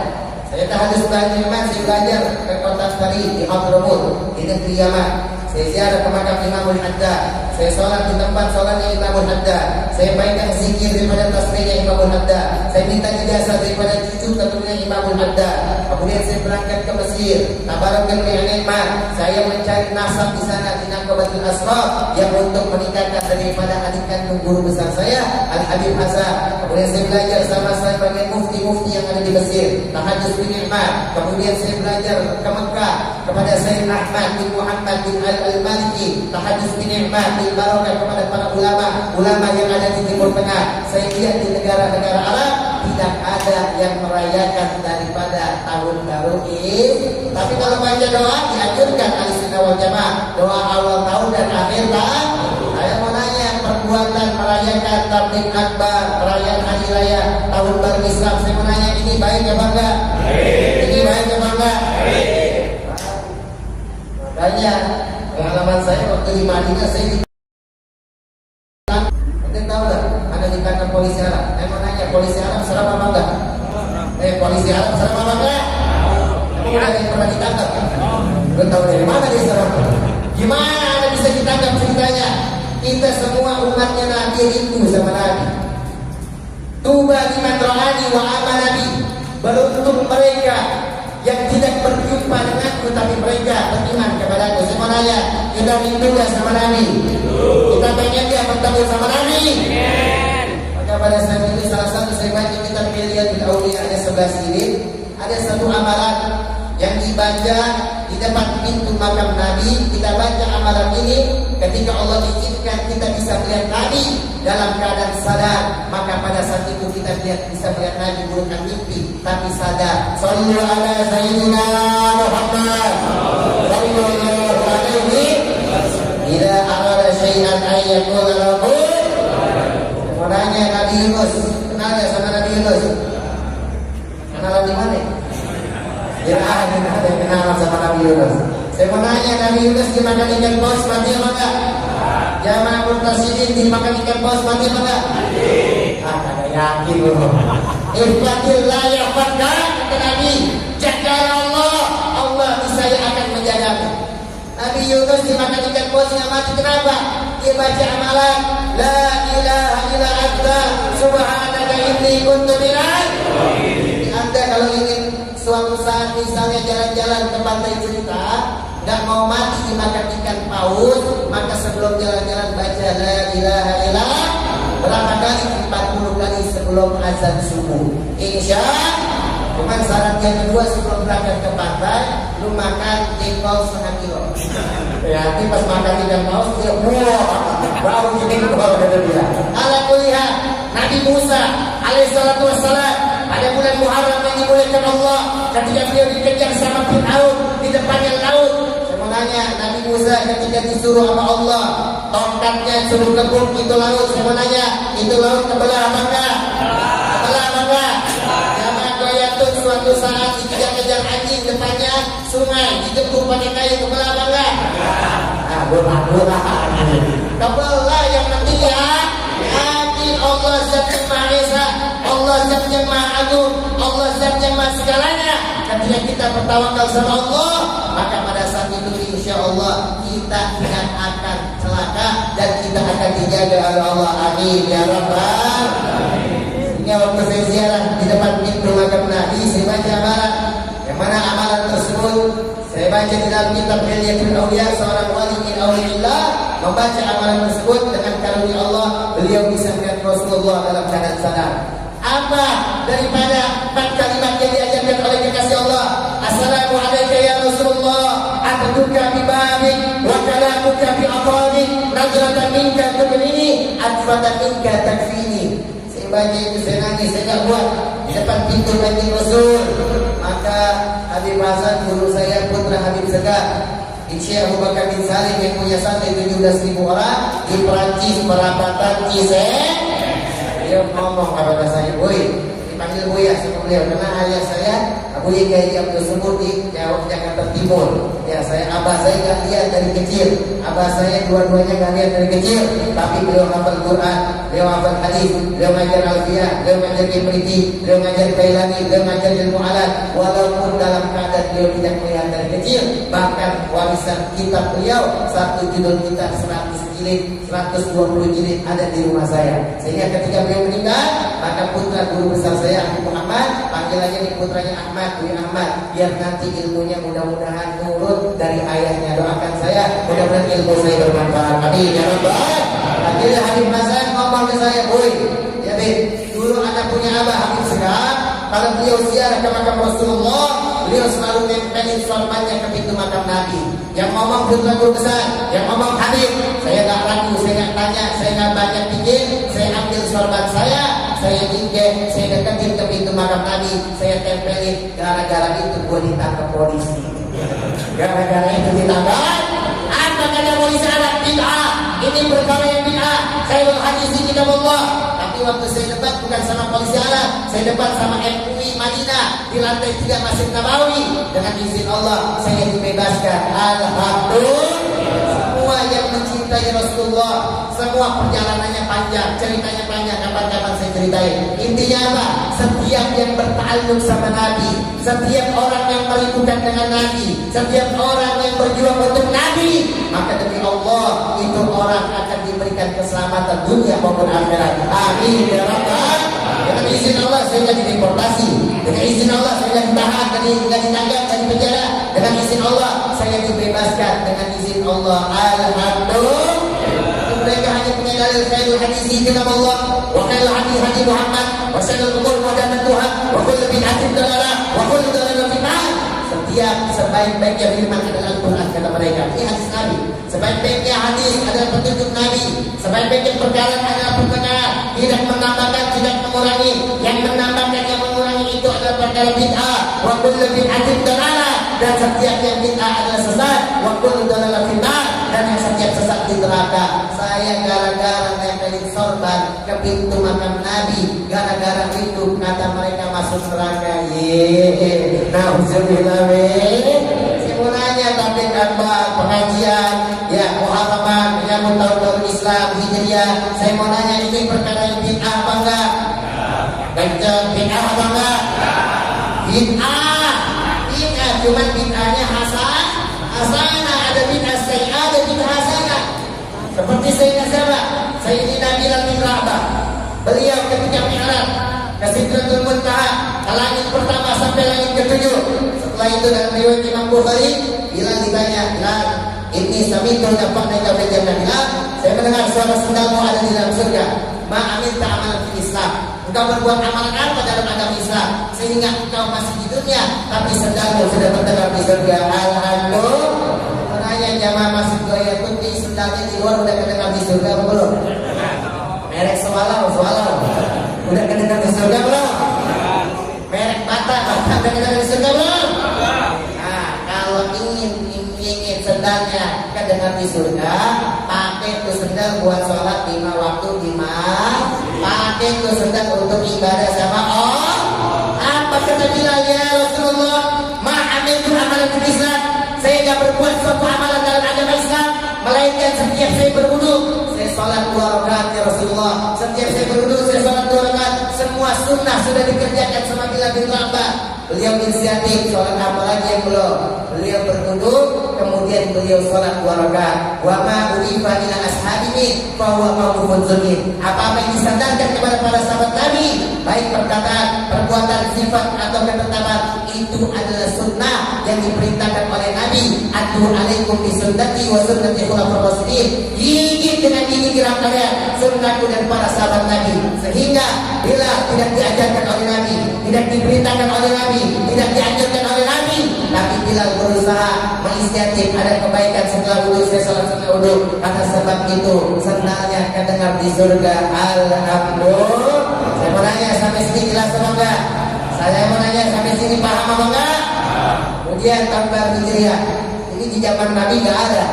Saya tahadus bi'iman, saya belajar ke kota Paris di Hadramut di negeri Yaman. Saya ziarah ke makam Imamul Haddad. Saya sholat di tempat sholatnya Imamul Haddad. Saya baikkan zikir daripada tasbihnya Imamul Haddad. Saya minta ijazah daripada cucu keturunan Imamul Haddad. Kemudian saya berangkat ke Mesir. Tabarakal bi'animah. Saya mencari nasab di sana di Naqabatul Asraf yang untuk menikahkan daripada adik kandung guru besar saya Al Habib Hasan. Kemudian saya belajar sama saya sebagai mufti-mufti yang ada di Mesir. Tahadus bin Ni'mat. Kemudian saya belajar ke Mekah kepada Sayyid Ahmad bin Muhammad bin Al-Maliki. Tahadus bin Ni'mat bin Barakah kepada para ulama yang ada di Timur Tengah. Saya lihat di negara-negara Arab tidak ada yang merayakan daripada tahun baru ini. Tapi kalau baca doa dianjurkan Ahlussunnah wal Jamaah, doa awal tahun dan akhir tahun. Saya mau nanya, perbuatan merayakan Tabligh Akbar, perayaan hari raya tahun baru Islam, saya mau nanya, ini baik apa enggak? Ini baik apa enggak? Makanya pengalaman saya waktu di Madinah, saya tahu nggak? Ada ditangkap polisi Arab. Saya mau nanya, polisi Arab serem apa enggak? Polisi Arab serem apa enggak? Emang ada yang pernah ditangkap? Belum tahu dari mana dia serem? Gimana ada bisa ditangkap ceritanya? Kita semua umatnya Nabi rindu sama Nabi. Tuba liman ra'ani wa amanabi. Beruntung mereka yang tidak berjumpa denganku tapi mereka beriman kepadaku. Saya mau nanya, kita rindu gak sama Nabi? Kita pengen dia bertemu sama Nabi? Maka pada saat itu salah satu saya baca kitab Hilyatul Auliya ada 11 jilid. Ada satu amalan yang dibaca di depan pintu makam Nabi. Kita baca amalan ini ketika Allah izinkan kita bisa melihat Nabi dalam keadaan sadar, maka pada saat itu kita bisa melihat Nabi bukan mimpi tapi sadar. Sallu ala sayyidina Muhammad sallallahu alaihi ila arada syai'an ayyakul lahu. Orangnya Nabi Yunus, kenal ya sama Nabi Yunus? Kenalan di mana? Ya, ada yang kenalan sama Nabi Yunus. Saya mau nanya, Nabi Yunus dimakan ikan paus mati apa enggak? Jamaah Murtasidin dimakan ikan paus mati apa enggak? Kagak yakin loh. Ihfatillah yahfadka, kata Nabi. Jaga Allah, Allah niscaya akan menjagamu. Nabi Yunus dimakan ikan paus yang mati, kenapa? Dia baca amalan la ilaha illa anta subhanaka inni kuntu minadh. Anda kalau ingin suatu saat misalnya jalan-jalan ke pantai Cerita, nggak mau mati dimakan ikan paus, maka sebelum jalan-jalan baca la ilaha illa berapa kali? 40 kali sebelum azan subuh. Insya cuman syarat yang kedua, sebelum berangkat ke pantai lu makan jengkol setengah kilo. Ya, nanti pas makan ikan paus dia bau jengkol kata dia. Ala kulihat Nabi Musa alaihissalatu wassalam pada bulan Muharram yang dimuliakan Allah, ketika beliau dikejar sama Fir'aun di depannya laut. Saya mau nanya, Nabi Musa ketika disuruh sama Allah tongkatnya suruh kebun itu laut, saya mau nanya, itu laut kebelah apa enggak? Kebelah apa enggak? Jangan goyatun suatu saat dikejar-kejar anjing, depannya sungai, dikepung pakai kayu, kebelah apa enggak? Kebelah yang penting ya yakin Allah zat yang maha esa, Allah zat yang maha agung, Allah zat yang maha segalanya. Ketika kita bertawakal sama Allah, maka pada saat itu insya Allah kita tidak akan celaka dan kita akan dijaga oleh Allah. Amin ya rabbal. Sehingga waktu saya ziarah di depan pintu makam Nabi, saya baca amalan. Yang mana amalan tersebut saya baca di dalam kitab Hilyatul Auliya, seorang wali min auliillah membaca amalan tersebut dengan karunia Allah, beliau bisa melihat Rasulullah dalam keadaan sadar. Apa daripada 4 kalimat yang diajarkan oleh kekasih Allah? Assalamu alayka ya Rasulullah, atuka bi babik wa kalamuka bi aqabik, najratan minka tubnini, atfatan minka takfini. Saya baca itu, saya nangis, saya gak buat di depan pintu Kanjeng Rasul. Maka Habib Hasan, guru saya, putra Habib Segar, Syekh Abu Bakar bin Salim yang punya santri 17.000 orang di Perancis, perapatan Cise, dia ngomong kepada saya, "Boy, 4 panggil Buya sama beliau karena ayah saya Buya Kiai Abdul Subur di Jakarta Timur. Ya, abah saya nggak lihat dari kecil. Abah saya dua-duanya nggak lihat dari kecil, tapi beliau hafal Quran, beliau hafal hadis, beliau ngajar alfiyah, beliau ngajar Ibriti, beliau ngajar Kailani, beliau ngajar ilmu alat. Walaupun dalam keadaan beliau tidak melihat dari kecil, bahkan warisan kitab beliau satu judul kitab 100 jilid, 120 jilid ada di rumah saya. Sehingga ketika beliau meninggal, maka putra guru besar saya Abu Muhammad panggil aja nih putranya Ahmad, Buya Ahmad, biar nanti ilmunya mudah-mudahan nurut dari ayahnya. Doakan saya, mudah-mudahan ilmu saya bermanfaat. Amin ya rabbal alamin. Akhirnya Habib Hasan ngomong ke saya, Boy, ya Bin, dulu anak punya abah Habib Sekar, kalau beliau ziarah ke makam Rasulullah, beliau selalu nempelin sorbannya ke pintu makam Nabi. Yang ngomong putra guru besar, yang ngomong Habib, saya gak ragu, saya gak tanya, saya gak banyak pikir, saya ambil sorban saya ingin, saya deketin ke pintu makam Nabi, saya tempelin. Gara-gara itu gue ditangkap polisi. Gara-gara itu ditangkap. Apa kata polisi? Anak bid'ah, ini perkara yang bid'ah. Saya berhadis di kitab Allah. Tapi waktu saya debat bukan sama polisi Arab, saya debat sama MUI Madinah di lantai 3 Masjid Nabawi. Dengan izin Allah saya dibebaskan. Alhamdulillah. Semua yang mencintai Rasulullah, semua perjalanannya panjang, ceritanya panjang, kapan-kapan saya ceritain. Intinya apa? Setiap yang berta'alluq sama Nabi, setiap orang yang merindukan dengan Nabi, setiap orang yang berjuang untuk Nabi, maka demi Allah itu orang akan diberikan keselamatan dunia maupun akhirat. Amin ya rabbal. Dengan izin Allah saya tidak dideportasi, dengan izin Allah saya tidak ditahan, tidak ditangkap, tidak dipenjara. Dengan izin Allah saya dibebaskan, dengan izin Allah. Alhamdulillah. Mereka hanya punya dalil khairul hadis di kitab Allah, wa khairul hadis hadis Muhammad, wa syarrul umur muhdatsatuha, wa kullu bid'atin dalalah, wa kullu dalalatin fi nar. Setiap sebaik-baiknya firman adalah Al-Quran, kata mereka. Ini hadis Nabi. Sebaik-baiknya hadis adalah petunjuk Nabi. Sebaik-baiknya perkara adalah perkara tidak menambahkan, tidak mengurangi. Yang menambahkan, yang mengurangi itu adalah perkara bid'ah. Wa kullu bid'atin dalalah, dan setiap yang bid'ah adalah sesat. Wa kullu dalalatin fi nar, dan yang setiap sesat di neraka. Saya gara-gara nempelin sorban ke pintu makam Nabi, gara-gara itu kata mereka masuk neraka. Nauzubillah. Saya mau nanya, tapi apa pengajian ya Muharraman menyambut tahun baru Islam Hijriah, saya mau nanya, ini perkara yang bid'ah apa enggak? Bid'ah apa enggak? Bid'ah, cuman bid'ahnya hasanah, ada bid'ah sayyi'ah, ada bid'ah hasanah. Seperti Sayyidina siapa? Sayyidina Bilal bin Rabah. Beliau ketika mi'raj ke Sidratul Muntaha, ke langit pertama sampai langit ketujuh. Setelah itu dalam riwayat Imam Bukhari, Bilal ditanya, Bilal, ini sami'tu nafa'naka fi jannah. Bilal, saya mendengar suara sendalmu ada di dalam surga. Ma amilta amalan fi Islam. Engkau berbuat amalan apa dalam agama Islam sehingga engkau masih di dunia tapi sendalmu sudah terdengar di surga? Alhamdulillah. Menanya jamaah masih gaya putih, sendalnya di luar udah kedengar di surga belum? Merek Swalau udah kedengar di surga belum? Merek Bata udah kedengar di surga belum? Nah, kalau ingin sendalnya kedengar di surga, pakai tuh sendal buat sholat 5 waktu 5. Pakai tuh sendal untuk ibadah sama Allah. Apa kata Bilal? Ya Rasulullah, ma amiltu amalan di Islam. Saya tidak berbuat suatu amalan dalam agama Islam melainkan setiap saya berwudu saya sholat 2 rakaat ya Rasulullah. Setiap saya berwudu saya sholat 2 rakaat. Semua sunnah sudah dikerjakan sama Bilal bin Rabah. Beliau inisiatif, sholat apa lagi yang belum? Beliau berwudu, kemudian beliau sholat 2 rakaat. Wa ma ulifa ila ashabihi fa huwa mawqufun sunni. Apa-apa yang disandarkan kepada para sahabat Nabi, baik perkataan, perbuatan, sifat atau ketetapan, itu adalah sunnah yang diperintahkan oleh Nabi. Atu alaikum bi sunnati wa sunnati khulafaur rasyidin. Gigit dengan gigi gerak kalian sunnahku dan para sahabat Nabi. Sehingga bila tidak diajarkan oleh Nabi, tidak diperintahkan oleh Nabi, tidak dianjurkan oleh Nabi, tapi bila berusaha menginisiatif ada kebaikan setelah wudu, saya sholat setelah wudu, atas sebab itu sendalnya kedengar di surga. Alhamdulillah. Saya mau nanya sampai sini jelas apa enggak? Saya mau nanya sampai sini paham apa enggak? Kemudian tahun baru Hijriah ini di zaman Nabi enggak ada.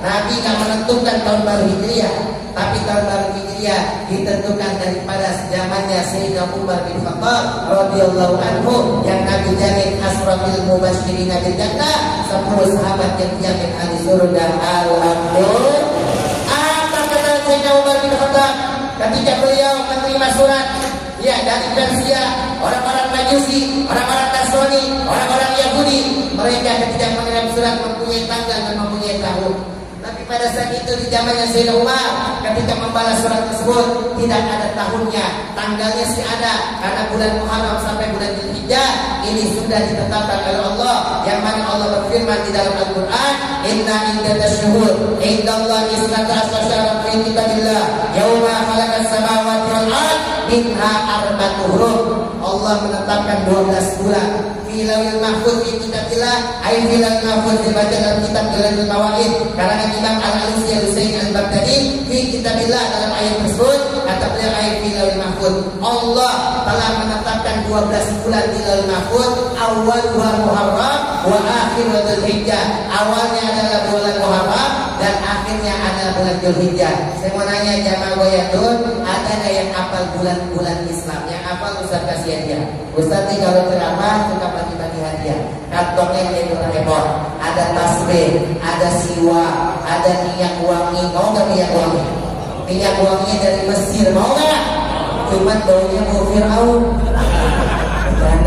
Nabi enggak menentukan tahun baru Hijriah, tapi tahun baru Hijriah manusia ditentukan daripada zamannya Sayyidina Umar bin Khattab radhiyallahu anhu yang Nabi jamin asratul mubasysyirin bil jannah, 10 sahabat yang dijamin ahli surga. Alhamdulillah. Apa kata Sayyidina Umar bin Khattab ketika beliau menerima surat dari Persia, orang-orang Majusi, orang-orang Nasrani, orang-orang Yahudi, mereka ketika mengirim surat mempunyai tanggal dan mempunyai tahun. Tapi pada saat itu di zamannya Sayyidina Umar ketika membalas surat tersebut tidak ada tahunnya, tanggalnya sih ada karena bulan Muharram sampai bulan Dzulhijjah ini sudah ditetapkan oleh Allah, yang mana Allah berfirman di dalam Al-Qur'an, "Inna iddatash syuhur indallahi 12 syahran fi kitabillah yauma khalaqas samawati wal ard minha arba'atun hurum." Allah menetapkan 12 bulan fi lauhil mahfuz fi kitabillah, ay fi lauhil mahfuz dibaca dalam kitab Jalalain Mawaid karangan Imam Al-Alusi Al-Husaini Al-Baghdadi fi kitabillah. Dalam ayat tersebut kata beliau ay fi lauhil mahfuz, Allah telah menetapkan 12 bulan di lauhil mahfuz, awal Muharram wa akhir Dzulhijjah. Awalnya adalah bulan Muharram dan akhirnya adalah bulan Dzulhijjah. Saya mau nanya jamaah Goyatun, ada nggak yang hafal bulan-bulan Islam? Yang hafal Ustaz kasih hadiah. Ustaz nih kalau ceramah suka bagi-bagi hadiah. Kantongnya itu repot. Ada tasbih, ada siwa, ada minyak wangi. Mau nggak minyak wangi? Minyak wanginya dari Mesir, mau nggak? Cuman baunya bau Fir'aun.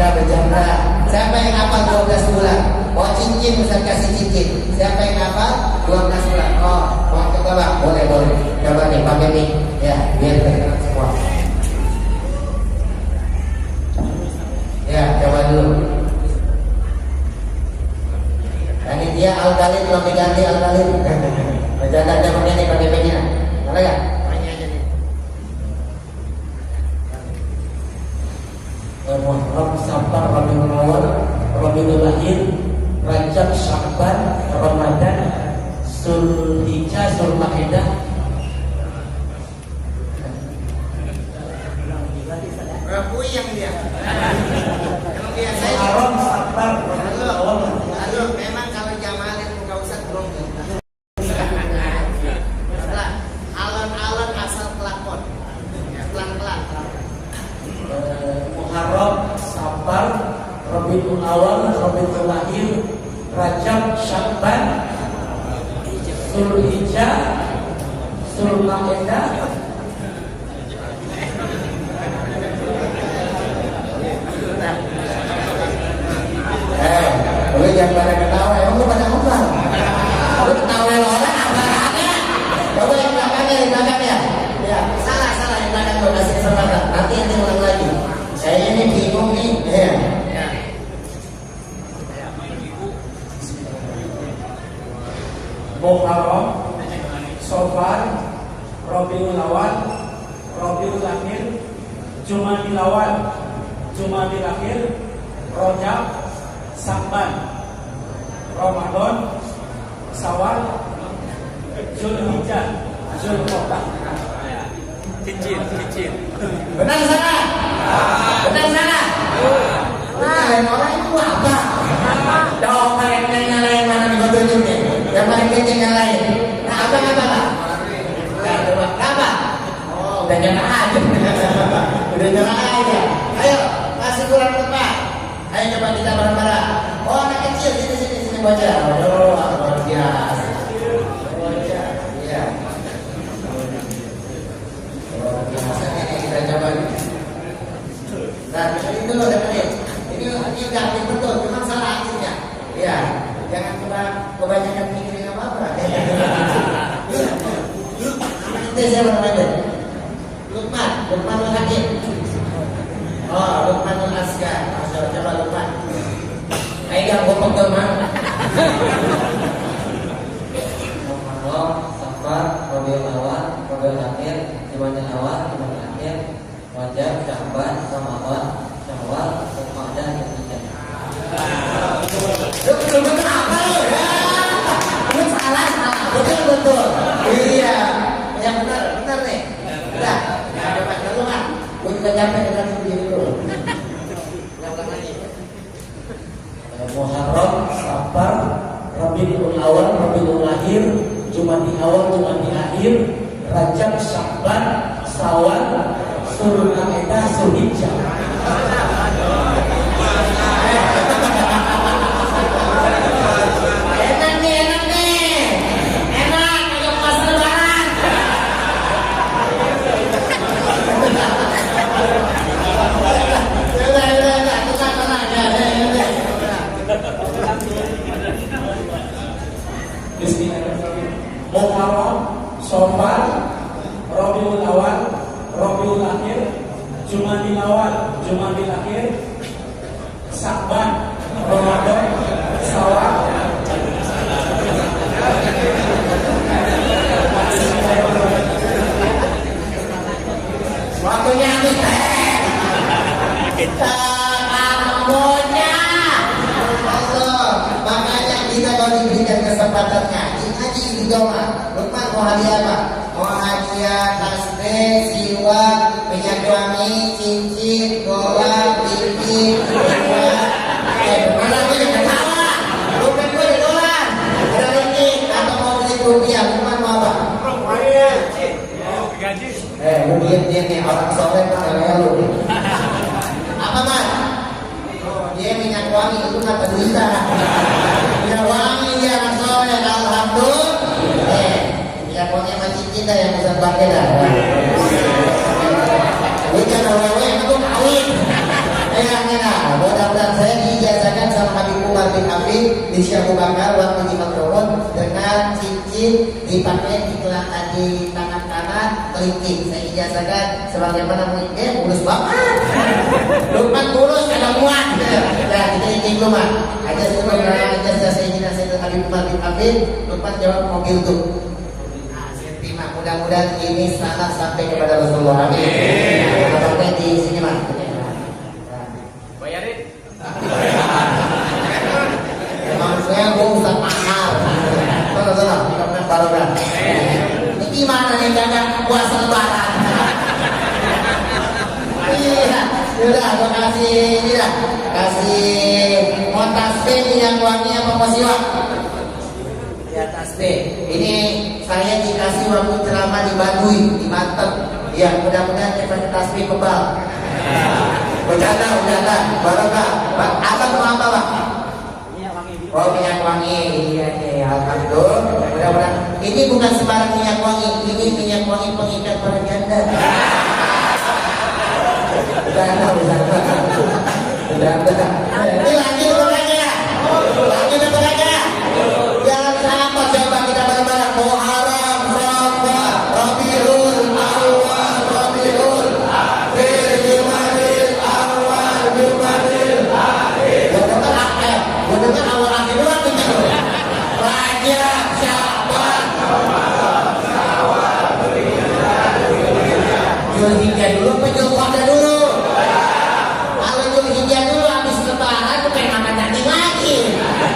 Bercanda. Siapa yang hafal 12 bulan? Oh cincin, Ustaz kasih cincin. Siapa yang hafal 12 bulan? Oh, mau coba Bang? Boleh. Coba nih, pakai nih. Ya, biar terkenal semua. Ya, coba dulu. Ini dia Al-Khalid, belum diganti Al-Khalid. Bercanda pakai nih, pakai pennya. Boleh nggak? Pennya aja nih. Muharram, Safar, Rabiul Awal, Rabiul Akhir, Rajab, Sya'ban, Ramadan, Dzulhijjah, Dzulqa'dah. Rabu yang dia. Emang biasa Muharram, Safar, Rabiul Awal. Lalu memang kalau jamaah yang enggak usah belum. Setelah alon-alon asal pelakon. Pelan-pelan. Muharram, Safar, Rabiul Awal, Rabiul Akhir, Rajab, Sya'ban, Dzulhijjah, Dzulqa'dah. Lu jangan pada ketawa, emang lu pada ngomong. Lu ketawain orang apa-apanya. Coba yang belakangnya. Ya, salah yang belakang gua kasih kesempatan. Nanti ulang lagi. Saya ini bingung nih. Ya. Muharram, Safar, Rabiul Awal, Rabiul Akhir, Jumadil Awal, Jumadil Akhir, Rajab, Sya'ban, Ramadan, Syawal, Dzulhijjah, Dzulqa'dah. Cincin. Benar sana? Nah, orang itu apa? Dong, yang lain mana nih tunjukin? Yang paling kecil yang lain. Nah, apa? Kenapa? Oh, udah nyala aja. Ayo, kasih kurang tepat. Ayo coba kita bareng-bareng. Oh, anak kecil sini baca. Oh, luar biasa. Iya. Luar biasa ini kita coba. Nah, ini dulu dengerin. Ini udah arti betul, cuma salah artinya. Iya. Jangan coba kebanyakan mikirin apa-apa. Itu siapa namanya? Lukman Hakim. Oh, Lukman Asgar. Coba Lukman. Ayo yang gopok teman. Muharram, Safar, Rabiul Awal, Rabiul Akhir, Jumadil Awal, Jumadil Akhir, Rajab, Sya'ban, Ramadan, Syawal, Dzulqa'dah, Dzulhijjah. Betul apa lu? Lu salah. Betul. Iya. Yang benar nih. Udah. Coba dulu kan. Gue juga capek dengan sendiri dulu. Ulang lagi. Muharram, Safar, Rabiul Awal, Rabiul Akhir, Jumadil Awal, Jumadil Akhir, Rajab, Sya'ban, Syawal, Dzulqa'dah, Dzulhijjah. Muharram, Syawal, Rabiul Awal, Rabiul Akhir, Jumadil Awal, Jumadil Akhir, Sya'ban, Ramadan, Syawal. Waktunya habis. Ambonya. Allah, makanya kita kalau diberikan kesempatannya, ngaji juga mah. Lukman mau hadiah apa? Mau hadiah tasbih, siwak, minyak wangi, cincin, golak, pipi, mana gue yang ketawa? Lukman gue di dolar. Ada ringgit atau mau beli rupiah? Lukman mau apa? Lu dia nih orang soleh kayak lu. Apa man? Dia minyak wangi itu kata duita. Minyak wangi dia orang soleh, alhamdulillah. Minyak wangi macam kita yang bisa pakai dah. Bukan orang-orang yang itu kawin. Nah, mudah-mudahan saya diijazakan sama Habib Umar bin Habib di Syekh Abu Bakar waktu di Makrohon dengan cincin dipakai di tangan kanan kelingking. Saya ijazakan sebagaimana mungkin mulus banget. Lukman mulus kada muat. Nah, kita ingin Lukman. Aja sebagaimana ijazah saya ingin saya Habib Umar bin Habib. Lukman jawab mobil tuh. Nah, saya terima. Mudah-mudahan ini sangat sampai kepada Rasulullah. Amin. Sampai di sini mah. Emang saya gue usah mahal. Sana, kita punya barang. Ini gimana nih jaga puasa lebaran? Iya, udah gue kasih ini dah, kasih mau tasbih minyak wangi apa mau siwak? Ya tasbih. Ini saya dikasih waktu ceramah di Baduy, di Banten. Ya mudah-mudahan cepat tasbih kebal. Bercanda, barokah. Apa mau apa Pak? Oh minyak wangi, iya, alhamdulillah. Mudah-mudahan ini bukan sembarang minyak wangi, ini minyak wangi pengikat para janda. Bercanda. Ini lanjut beragam. Jangan sampai coba kita bareng-bareng. Muharram, Syawal, Rabiul Awal, Rabiul Akhir, Jumadil Awal, Jumadil Akhir. Benar awal akhir doang punya lo. Rajab, Sya'ban, Ramadan, Syawal, Dzulhijjah dulu, Dzulqa'dah dulu. Kalau Dzulhijjah dulu habis lebaran tuh pengen makan daging lagi.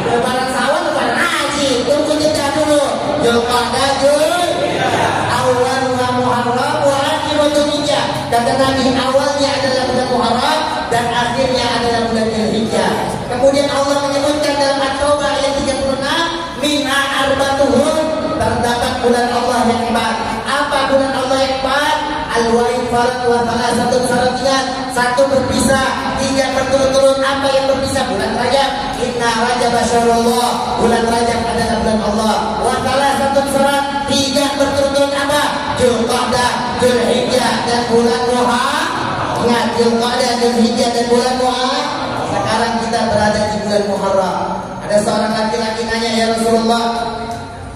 Lebaran Syawal lebaran haji, tunggu jeda dulu. Dzulqa'dah, awal wa Muharram wa akhir wa Dzulhijjah. Kata Nabi awalnya adalah bulan Muharram dan akhirnya adalah bulan Dzulhijjah. Kemudian Allah menyebutkan dalam At-Taubah ayat 36, minha arba'atuhum, terdapat bulan Allah yang hebat. Apa bulan Allah yang hebat? Al-Wa'id Farad wa Salasatun Saratiyan. Satu berpisah, tiga berturut-turut. Apa yang berpisah? Bulan Rajab. Inna Rajab Asyarullah. Bulan Rajab adalah bulan Allah. Wa Salasatun Sarat. Tiga berturut-turut apa? Dzulqa'dah, Dzulhijjah dan bulan Muharram. Ingat Dzulqa'dah, Dzulhijjah dan bulan Muharram. Sekarang kita berada di bulan Muharram. Ada seorang laki-laki nanya, ya Rasulullah,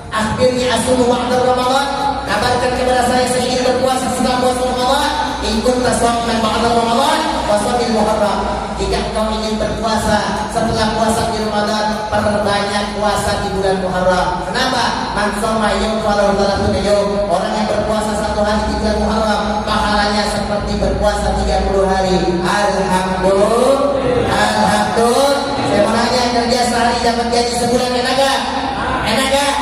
akhirnya asumu ba'da Ramadan. Kabarkan kepada saya ingin berpuasa setelah puasa Ramadan. Ikut tasawwuman ba'da Ramadan, wasabil Muharram. Jika engkau ingin berpuasa setelah puasa di Ramadan, perbanyak puasa di bulan Muharram. Kenapa? Man shoma yawman falahu 30 yawm. Orang yang berpuasa satu hari di bulan Muharram, pahalanya seperti berpuasa 30 hari. Alhamdulillah. Saya mau nanya, kerja sehari dapat gaji sebulan enak gak? Enak gak?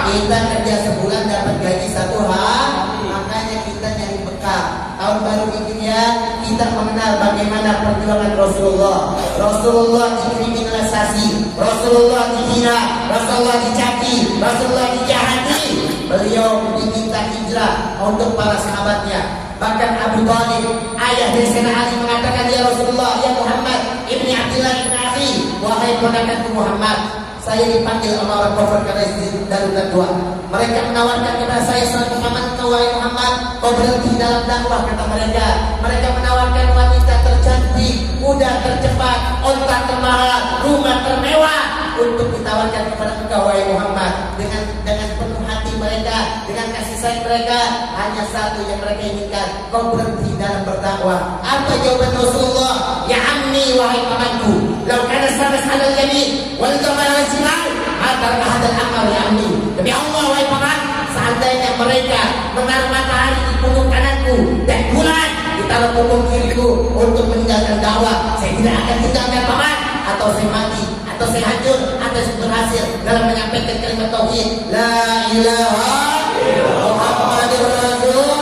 Kita kerja sebulan dapat gaji satu hari. Makanya kita nyari bekal. Tahun baru ini ya, kita mengenal bagaimana perjuangan Rasulullah. Rasulullah dikriminalisasi, Rasulullah dihina, Rasulullah dicaci, Rasulullah dijahati. Beliau diminta hijrah untuk para sahabatnya. Bahkan Abu Thalib, ayah dari Sayyidina Ali, mengatakan, ya Rasulullah, ya Muhammad ibni Abdillah ibn Akhi, wahai ponakanku Muhammad, saya dipanggil sama orang kafir karena darurat dua. Mereka menawarkan kepada saya, selalu Muhammad, wahai Muhammad, kau berhenti dalam dakwah, kata mereka. Mereka menawarkan wanita tercantik, kuda tercepat, onta termahal, rumah termewah untuk ditawarkan kepada engkau, wahai Muhammad. Dengan penuh hati mereka, dengan kasih sayang mereka, hanya satu yang mereka inginkan, kau berhenti dalam berdakwah. Apa jawaban Rasulullah? Ya ammi, wahai pamanku, lau kana sabas halal yamin wal jamal wal simal atar ahadal amal, ya ammi. Demi Allah, wahai paman, seandainya mereka menaruh matahari di punggung kananku dan bulan ditaruh punggung kiriku untuk meninggalkan dakwah, saya tidak akan tinggalkan paman. Atau saya mati, atau saya hancur, atau saya berhasil dalam menyampaikan kalimat tauhid la ilaha illallah Muhammadur Rasulullah.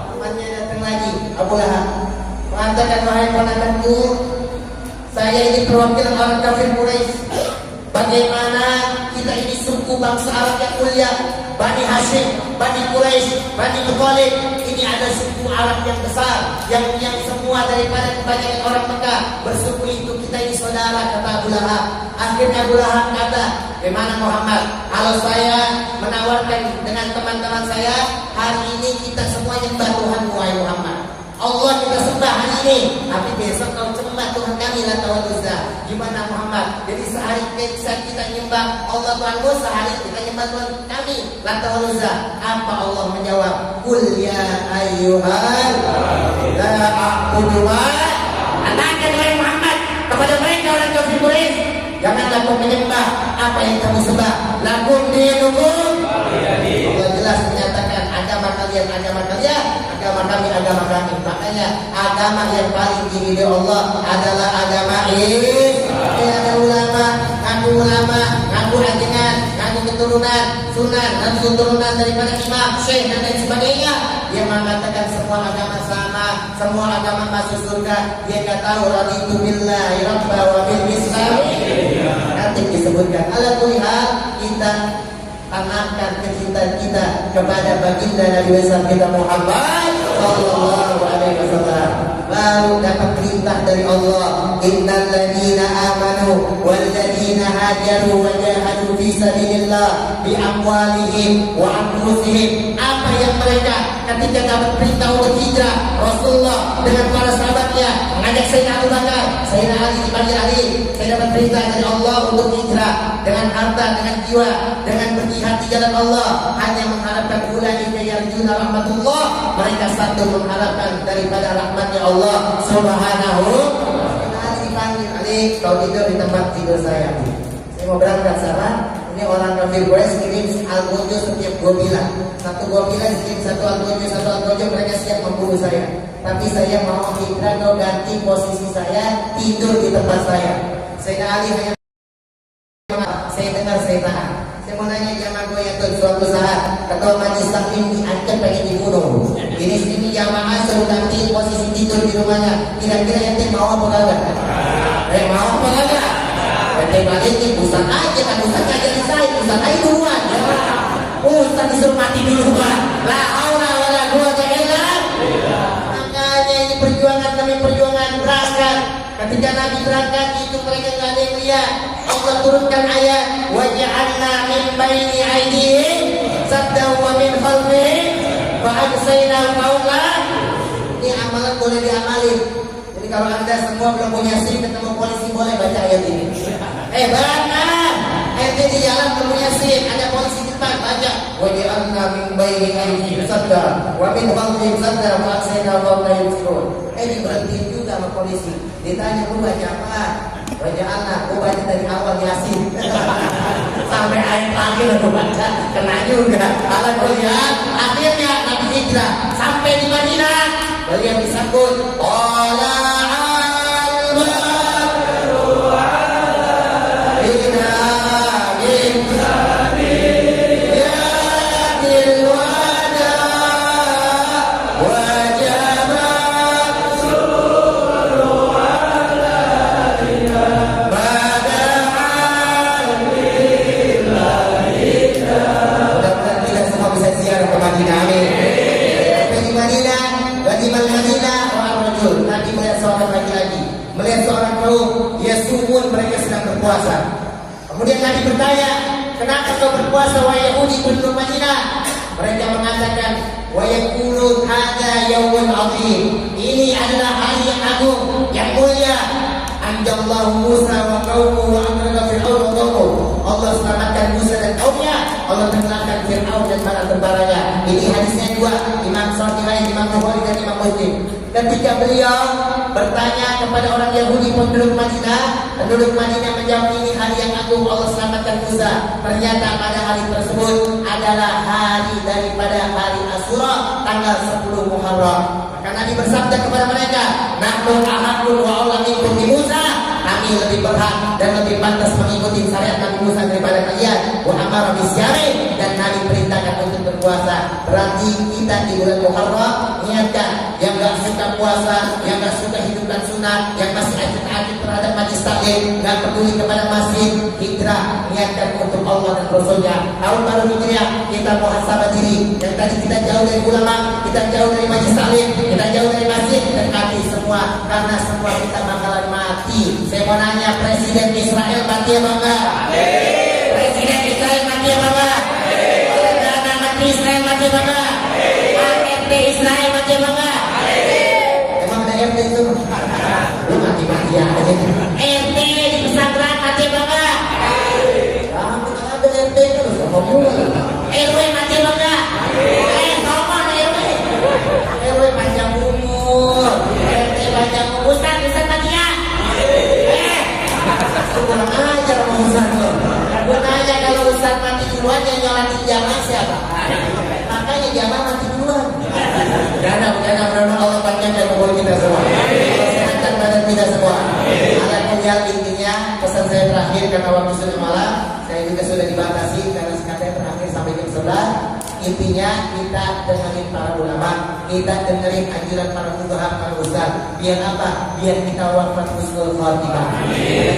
Temannya datang lagi, Abu Lahab mengatakan, wahai ponakanku, saya ini perwakilan orang kafir Quraisy. Bagaimana kita ini suku bangsa Arab yang mulia, Bani Hashim, Bani Quraisy, Bani Muthalib, ini ada suku Arab yang besar, yang semua daripada kebanyakan orang Mekah bersuku itu, kita ini saudara, kata Abu Lahab. Akhirnya Abu Lahab kata, bagaimana Muhammad, kalau saya menawarkan dengan teman-teman saya, hari ini kita semua nyembah Tuhan, wahai Muhammad, Allah kita sembah hari ini, tapi besok kau sembah Tuhan kami, Lata wal Uzza. Gimana Muhammad? Jadi sehari kita nyembah Allah Tuhanmu, sehari kita nyembah Tuhan kami, Lata wal Uzza. Apa Allah menjawab? Qul ya ayyuhal la a'budu ma. Katakan wahai Muhammad kepada mereka orang kafir Quraisy, janganlah kau menyembah apa yang kamu sembah. Lakum dinukum. Allah jelas menyatakan, agama kalian agama kalian, agama kami agama kami. Makanya agama yang paling tinggi di Allah adalah agama ada ulama, ngaku ajengan, ngaku keturunan, sunan dan keturunan daripada imam, syekh dan lain sebagainya. Dia mengatakan semua agama sama, semua agama masuk surga. Dia nggak tahu raditu billahi rabba wa bil islam. Nanti disebutkan. Ala kulli hal, kita tanamkan kecintaan kita kepada baginda Nabi besar kita Muhammad sallallahu alaihi wasallam. Lalu dapat perintah dari Allah, innal ladzina amanu wal ladzina hajaru wa jahadu fi sabilillah bi amwalihim wa anfusihim. Apa yang mereka ketika dapat perintah untuk hijrah, Rasulullah dengan para sahabatnya mengajak Sayyidina Abu Bakar, Sayyidina Ali dipanggil Ali, saya dapat perintah dari Allah untuk hijrah dengan harta, dengan jiwa, dengan berjihad di jalan Allah, hanya mengharapkan ulaika yarjuna rahmatullah. Mereka satu mengharapkan daripada rahmatnya Allah Subhanahu wa ta'ala. Dipanggil Ali, kau tidur di tempat tidur saya. Saya mau berangkat sana. Ini orang kafir Quraisy kirim algojo setiap 2 bulan. Satu 2 bulan kirim satu algojo, mereka siap membunuh saya. Tapi saya mau hijrah, kau ganti posisi saya, tidur di tempat saya. Sayyidina Ali hanya saya dengar, saya tahan. Saya mau nanya jamaah goyatun, suatu saat ketua majelis taklim diangkat pengen dibunuh. Ini sini jamaah suruh ganti posisi tidur di rumahnya. Kira-kira ente mau apa kagak? Mau apa kagak? Ente balik ini Ustaz aja kan, Ustaz aja saya, Ustaz aja duluan. Ustaz disuruh mati duluan. La haula wala quwwata illa billah. Makanya ini perjuangan demi perjuangan berangkat. Ketika Nabi berangkat itu mereka nggak ada yang lihat. Allah turunkan ayat, waj'alna min baini aydihim saddan wa min khalfihim fa aghsayna qawlan. Ini amalan boleh diamalin. Jadi kalau Anda semua belum punya SIM, ketemu polisi boleh baca ayat ini. Berangkat, ente di jalan belum punya SIM, ada polisi depan, baca waj'alna min baini aydihim saddan wa min khalfihim saddan fa aghsayna qawlan. Ini berhenti juga sama polisi. Ditanya, lu baca apa? Baca anak, gue baca dari awal Yasin sampai ayat terakhir aku baca, kena juga. Alat kuliah, akhirnya Nabi hijrah sampai di Madinah. Beliau disambut, Qala al-badru alaina min saniyyatil wada wajaba Mudah-mudahan kita semua bisa ziarah ke Madinah. Amin. kenapa kau berpuasa wahai Yahudi penduduk Madinah? Mereka mengatakan, wa yaqulun hadza yaumun azim. Ini adalah hari yang agung, yang mulia. Anjallahu Musa wa qaumuhu wa amrana Fir'aun wa qaumuhu. Allah selamatkan Musa dan kaumnya. Allah tenggelamkan Fir'aun dan para tentaranya. Ini hadisnya dua, Imam Syafi'i, Imam Bukhari dan Imam Muslim. Ketika beliau bertanya kepada orang Yahudi penduduk Madinah menjawab, ini hari yang agung, Allah selamatkan Musa. Ternyata pada hari tersebut adalah hari daripada hari Asyura, tanggal 10 Muharram. Maka Nabi bersabda kepada mereka, nahnu ahaqqu wa aula minkum bi Musa. Kami lebih berhak dan lebih pantas mengikuti syariat Nabi Musa daripada kalian. Wa amara bisyari, dan Nabi perintahkan untuk berpuasa. Berarti kita di bulan Muharram niatkan yang gak suka puasa, yang gak suka hidupkan sunnah, yang masih aktif terhadap majlis taklim, gak peduli kepada masjid, hijrah, niatkan untuk Allah dan Rasulnya. Tahun baru Hijriah kita muhasabah diri. Yang tadi kita jauh dari ulama, kita jauh dari majlis taklim, kita jauh dari masjid, dekati semua, karena semua kita bakalan mati. Saya mau nanya, Presiden Israel mati apa enggak? Presiden Israel mati apa enggak? Perdana Menteri Israel mati apa enggak? ART Israel mati apa enggak? Emang ada RT itu? Lu mati-mati aja. RT di pesantren mati apa enggak? Kamu ada RT itu, sama mulu. RW mati apa enggak? Sama RW. RW panjang umur, RT panjang umur. Ustaz mati ya? Kurang ajar sama Ustaz lo. Gue nanya, kalau Ustaz mati duluan yang nyolatin jamaah siapa? Makanya jamaah mati duluan. Jangan Allah panjangkan umur kita semua. Allah sehatkan badan kita semua. Alhamdulillah, intinya pesan saya terakhir, karena waktu sudah malam, saya juga sudah dibatasi karena sekadar terakhir sampai jam 11. Intinya kita dengerin para ulama, kita dengerin anjuran para fuqaha, para ustaz. Biar apa? Biar kita wafat husnul khatimah.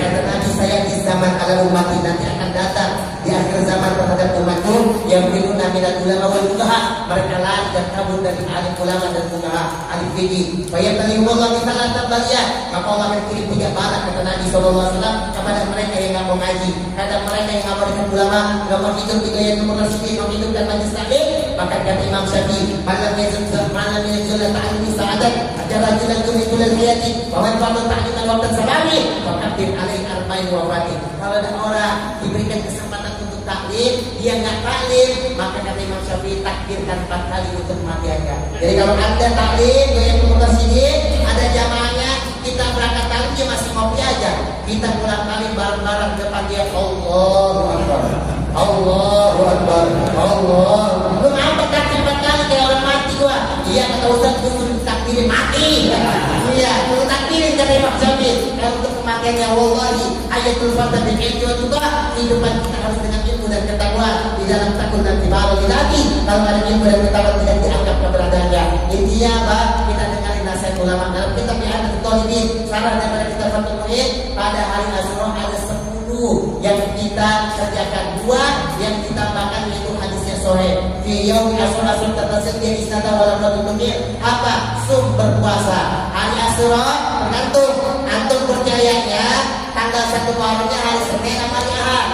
Kata Nabi, saya di zaman ala ummati, nanti akan datang di akhir zaman terhadap umatku yang minuna minal ulama wal fuqaha. Mereka lari dan kabur dari alim ulama dan fuqaha, ahli fikih. Fa yatalihullah bi salatat baliyah. Maka Allah akan kirim 3 bala, kata Nabi sallallahu alaihi wasallam, kepada mereka yang enggak mau ngaji, kepada mereka yang enggak mau dengan ulama, enggak mau hidup di gaya demokrasi, mau hidup dan majlis taklim. Maka kata Imam Syafi'i, malam yazul ta'lim sa'adat, ajara julan julan hayati, wa man fa'ala ta'liman waqtan sabari, wa qadim alaihi arba'in wa fatin. Kalau ada orang diberikan kesempatan untuk taklim, dia enggak taklim, maka kata Imam Syafi'i, takdirkan 4 kali untuk kematiannya. Jadi kalau Anda taklim, gaya demokrasi ini, ada jamaahnya, kita berangkat taklim, dia masih ngopi aja. Kita pulang taklim bareng-bareng depan dia, Allahu Akbar. Allahu Akbar. Allah. Lu ngapa takbir 4 kali kayak orang mati gua? Iya, kata Ustaz, tunggu takbirin mati. Iya, tunggu takbirin kata Imam Syafi'i. Kalau untuk kematiannya, wallahi ayatul fatah bil ilmi wa tuqah. Kehidupan kita harus dengan ilmu dan ketakwaan. Di dalam takut dan tibaru dilati. Kalau ada ilmu dan ketakwaan tidak dianggap keberadaannya. Intinya apa? Kita dengarin nasihat ulama. Dalam kitab I'anatul Talibin, saran daripada kita Fathul Mu'in, pada hari Asyura ada 10 yang kita kerjakan, 2 yang ditambahkan, yaitu hadisnya sahih. Fi yaumi Asyura tersedia istata wala mudhir. Apa? Sumber puasa. Hari Asyura tergantung antum percayanya tanggal 1 Muharramnya hari Senin atau hari Ahad?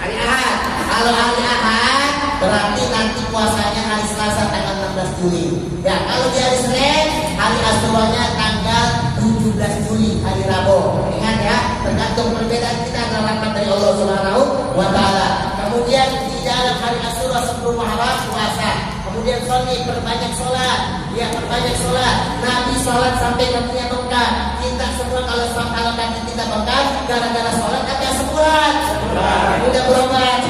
Hari Ahad. Kalau hari Ahad berarti nanti puasanya hari Selasa tanggal 16 Juli. Ya, kalau di hari Senin, hari Asyuranya tanggal 17 Juli, hari Rabu. Ingat ya, tergantung perbedaan kita adalah rahmat dari Allah Subhanahu wa taala. Kemudian di dalam hari Asyura 10 Muharram puasa. Kemudian perbanyak sholat. Ya, perbanyak sholat. Nabi sholat sampai kakinya bengkak. Kita semua kalau kaki kita bengkak gara-gara sholat kaki sebulan. Udah berobat.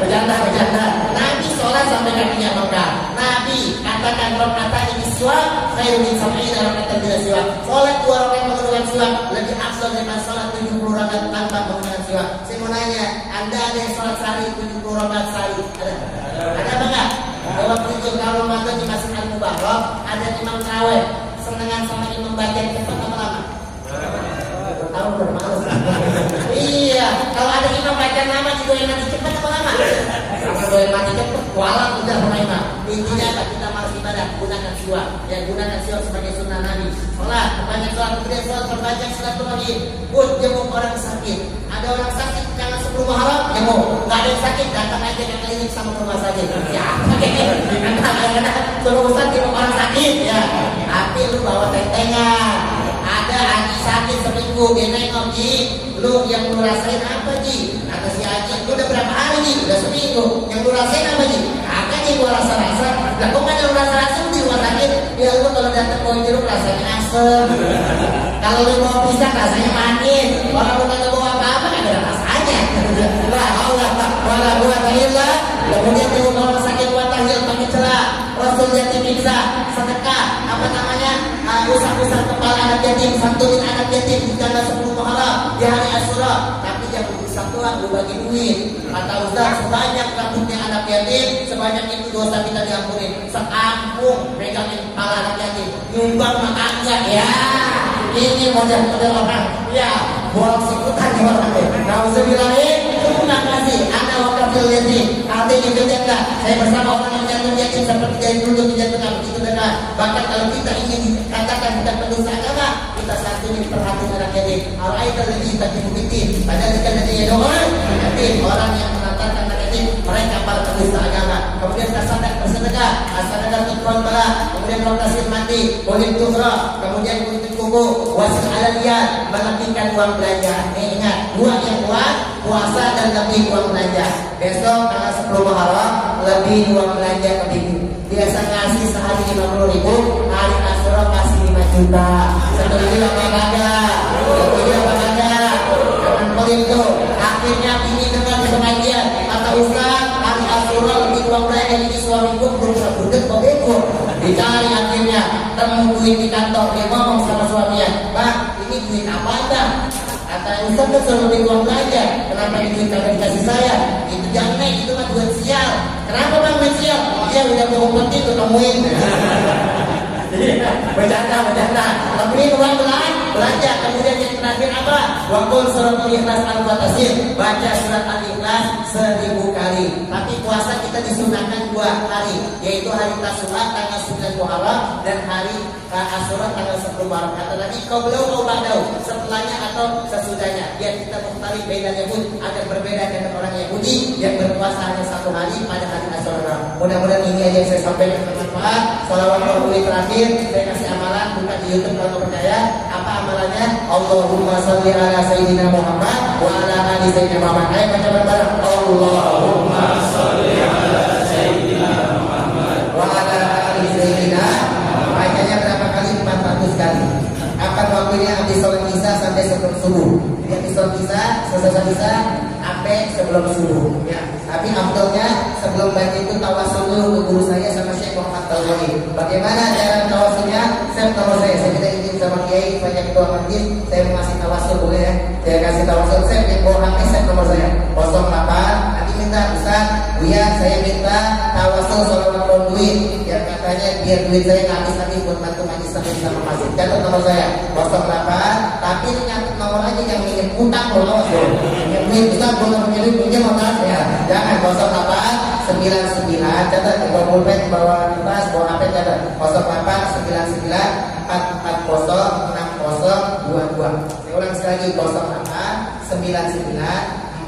Bercanda. Nabi sholat sampai kakinya bengkak. Nabi katakan rakaat ini siwak, khairun min sab'ina raka'atan bila siwak. Sholat 2 rakaat menggunakan siwak lebih afdal daripada sholat 70 rakaat tanpa menggunakan siwak. Saya mau nanya, Anda ada yang sholat sehari 70 rakaat sehari? Ada apa enggak? Waktu itu kalau Ramadan di Masjid Al-Mubarak ada imam tarawih, senengan sama imam baca cepat apa lama? Tahu bermalas. Iya, kalau ada imam baca nama juga yang nanti cepat apa lama? Sama doyan mati cepat, walau udah sama imam. Intinya apa? Kita malas ibadah, gunakan siwak. Ya, gunakan siwak sebagai sunnah Nabi. Sholat, perbanyak sholat, kemudian sholat, perbanyak silaturahim. Buat jemput orang sakit. Ada orang sakit, jangan 10 Muharram, ya mau nggak ada yang sakit datang aja ke klinik sama ke rumah sakit. Siapa karena suruh Ustaz di orang sakit ya. Tapi lu bawa tentengan. Ada Haji sakit seminggu, dia nengok Ji, lu yang lu rasain apa Ji? Kata si Haji, lu udah berapa hari Ji? Udah seminggu. Yang lu rasain apa Ji? Kagak Ji, gua rasa-rasa. Lah kok ada lu rasa-rasa di rumah sakit? Ya lu kalau datang bawa jeruk rasanya asem. Kalau lu bawa pisang rasanya manis. Kalau lu kagak bawa apa-apa kagak ada rasanya. Lah Allah, wala quwata illa. Kemudian di rumah sakit buat tahil pakai celah. Rasul yatim bisa sedekah apa namanya usah-usah kepala anak yatim, santunin anak yatim di tanggal 10 Muharram di hari Asyura. Tapi jangan bisa doang lu bagi duit. Kata Ustaz, sebanyak rambutnya anak yatim, sebanyak itu dosa kita diampuni. Sekampung megangin kepala anak yatim, nyumbang makannya ya. Ini model-model orang ya buang sikutan di orang itu. Nauzubillahi, terima kasih. Ana wakafil yatim. Artinya kerjakan. Saya bersama orang yang jatuh yatim seperti dari dulu dijatuhkan begitu benar. Bahkan kalau kita ingin dikatakan bukan pendosa agama, kita santuni perhatian anak yatim. Al-Aidal ladzi takifubitin. Padahal jika nanti yatim orang yang menantarkan anak yatim, mereka para pendosa agama. Kemudian tasadak bersedekah, asadaqah tutfal bala. Kemudian lokasi mati, boleh tuhra. Kemudian boleh kuku, wasil aliyah, melebihkan uang belanja. Ingat, dua yang kuat, puasa dan lebih uang belanja. Besok tanggal 10 Muharram lebih uang belanja lebih. Biasa ngasih sehari 50.000, hari Asyura kasih 5 juta. Setuju apa kagak? Setuju apa kagak? Jangan pelit tuh. Akhirnya ini dengan pengajian kata Ustaz, hari Asyura lebih uang belanja ini suamiku berusaha budek begitu. Dicari akhirnya temu duit di kantor, dia ngomong sama suaminya, Pak, ini duit apa Bang? Kata Ustaz kan selalu lebih uang belanja, kenapa ini duit kagak dikasih saya? Itu jangan, itu mah duit sial. Kenapa Bang duit sial? Dia udah bohong penting tuh temuin. Jadi bercanda. Tapi uang belanja. Kemudian yang terakhir apa? Waktu surat Al-Ikhlas Al-Fatihah, baca surat Al-Ikhlas 1000 kali. Tapi puasa kita disunahkan 2 hari, yaitu hari Tasyrik tanggal 9 Muharram dan hari Asyura tanggal 10 Muharram. Kata Nabi, kau ba'dahu, setelahnya atau sesudahnya. Biar kita mengetahui beda Yahudi agar berbeda dengan orang Yahudi yang berpuasa hanya 1 hari pada hari Asyura. Mudah-mudahan ini aja yang saya sampaikan bermanfaat. Salawat Rasul terakhir, saya kasih amalan, buka di YouTube kalau percaya. Apa amalannya? Allahumma salli ala Sayyidina Muhammad wa ala ali Sayyidina Muhammad. Ayo baca bareng. Allahumma salli ala Sayyidina Muhammad wa ala ali Sayyidina. Bacanya berapa kali? 400 kali. Akan waktunya habis sholat isya sampai sebelum subuh. Jadi habis sholat isya, selesai isya sampai sebelum subuh. Ya. Tapi afdalnya sebelum baca itu tawasul dulu ke guru saya sama Syekh Muhammad Tawali. Bagaimana cara tawasulnya? Saya tidak ingin sama Kiai banyak ketua majlis. Saya mau kasih tawasul boleh ya? Saya kasih tawasul. Saya yang bawa HP saya nomor saya 08. Nanti minta Ustaz, Buya saya minta tawasul soal duit. Yang katanya biar duit saya nggak habis buat bantu majlis sama masjid. Catat nomor saya 08. Tapi nyatet nomor aja yang ingin utang loh. Yang duit Ustaz boleh punya duit pinjam mau ya. Jangan 0899 catat di bawah pulpen, bawa kertas, bawa HP catat 0899 440 6022. Saya ulang sekali lagi 0899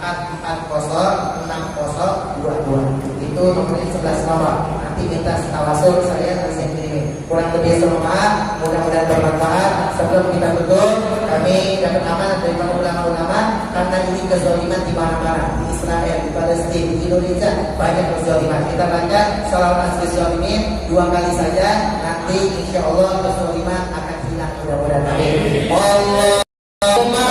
440 6022. Itu nomornya 11 nomor. Nanti minta tawasul saya nanti saya kirim. Kurang lebih semua, mudah-mudahan bermanfaat. Sebelum kita tutup, kami dapat amanah dari para ulama-ulama karena ini kezaliman di mana-mana, di Israel, di Palestina, di Indonesia banyak kezaliman. Kita baca salawat kezalimin 2 kali saja, nanti insya Allah kezaliman akan hilang mudah-mudahan. Amin. Allahumma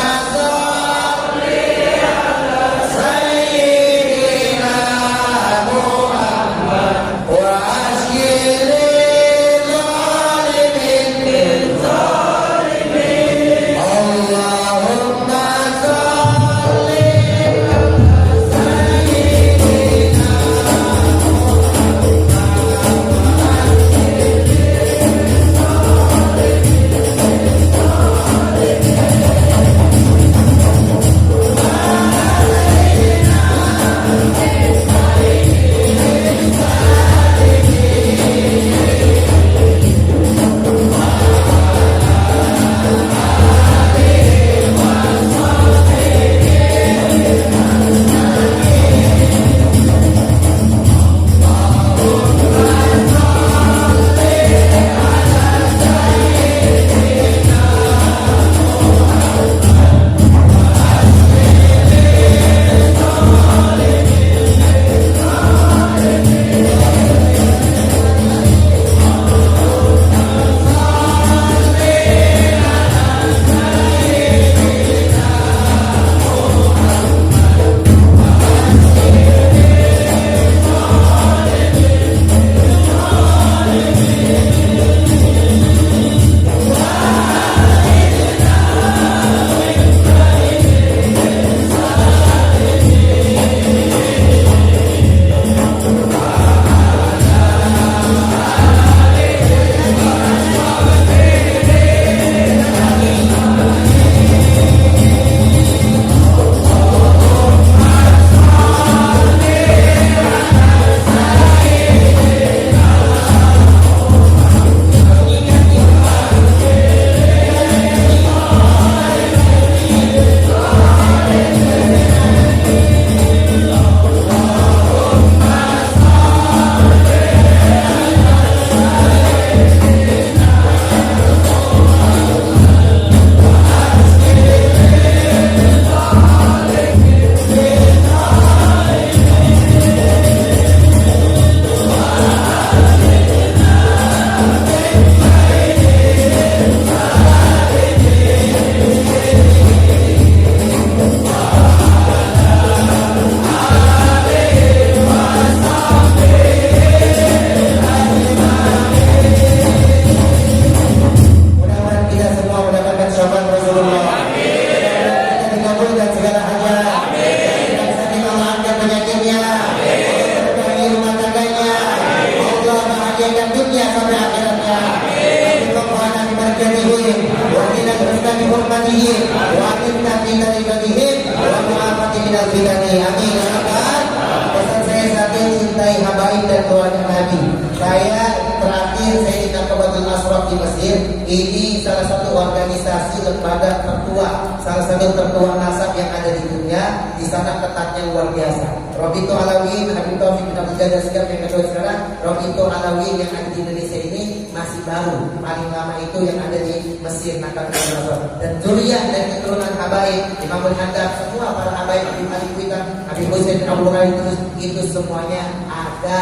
Nabi. Amin. Pesan saya satu, cintai habaib dan keluarga Nabi. Saya terakhir saya di Naqabatul Ashraf di Mesir. Ini salah satu organisasi lembaga tertua, salah satu tertua nasab yang ada di dunia. Di sana ketatnya luar biasa. Robito Alawin, Habib Taufik bin Abdul Ghani Asgar yang kedua sekarang. Robito Alawin yang ada di Indonesia ini masih baru. Paling lama itu yang ada di Mesir, Naqabatul Ashraf. Dan zuriyah dan keturunan habaib, Imamul Handab, semua para habaib, Habib Ali Kuitan, Habib Husain bin Abdul Ghani itu semuanya ada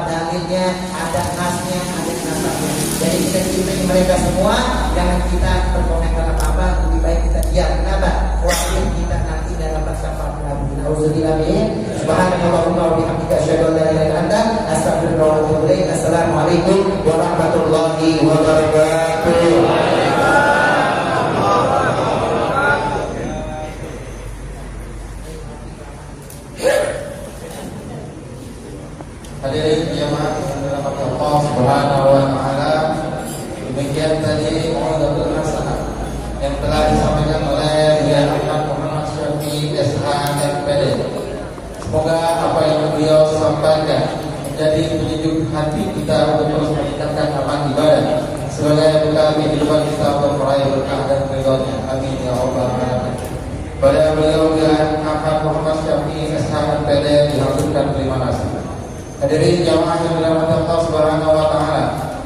dalilnya, ada nasnya, ada nasabnya. Jadi kita cintai mereka semua, jangan kita berkomentar apa-apa, lebih baik kita diam. Kenapa? Wajib kita nanti dalam bersyafaat Nabi. Nauzubillah min. Subhanallahumma wa bihamdika asyhadu an la ilaha illa anta astaghfiruka wa atubu ilaik. Assalamualaikum warahmatullahi wabarakatuh. Hadirin jemaah yang dirahmati Allah Subhanahu wa taala, demikian tadi muhadzatul hasanah yang telah disampaikan oleh Buya Ahmad Muhammad Syafi'i SH MPD. Semoga apa yang beliau sampaikan menjadi penyejuk hati kita untuk terus meningkatkan amal ibadah sebagai bekal kehidupan kita untuk meraih berkah dan ridhonya. Amin ya rabbal alamin. Pada beliau Buya Ahmad Muhammad Syafi'i SH MPD dihaturkan terima kasih. Hadirin jamaah yang dirahmati Allah Subhanahu wa taala,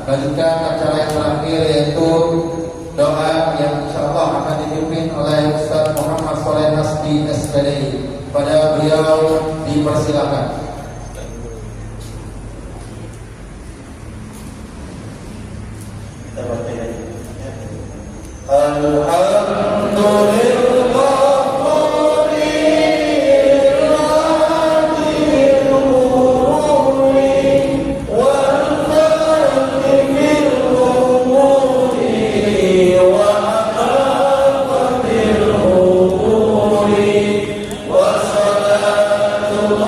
lanjutkan acara yang terakhir yaitu doa yang insyaallah akan dipimpin oleh Ustaz Muhammad Shaleh Hasbi SPDI. Pada beliau dipersilakan. Alhamdulillah. Wa salatu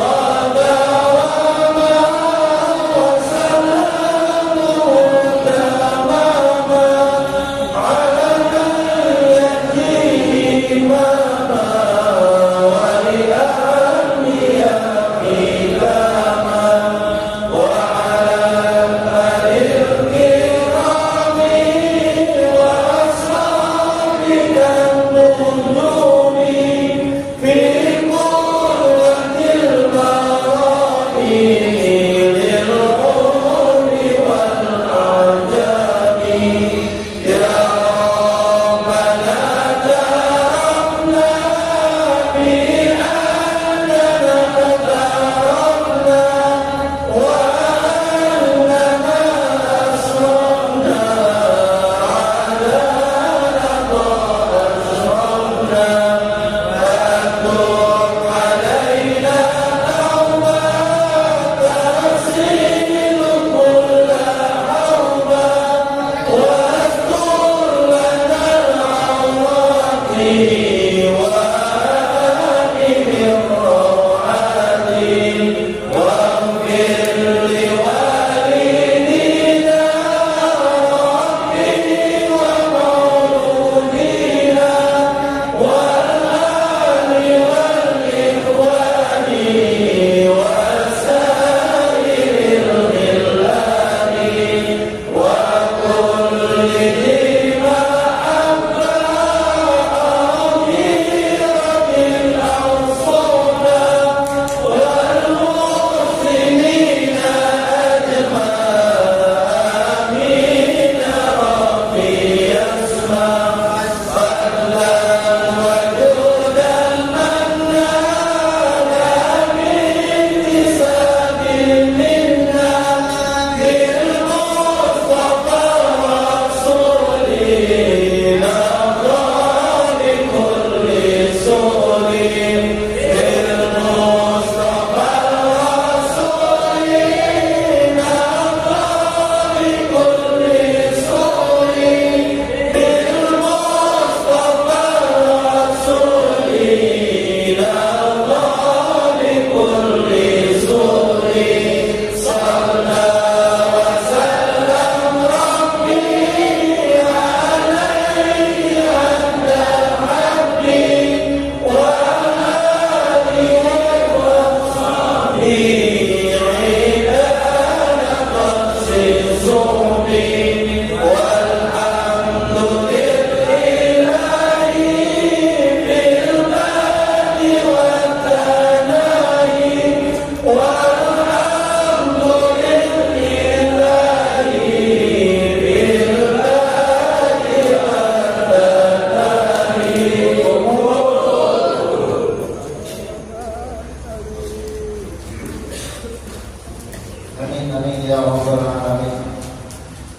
Amin ya rabbal alamin.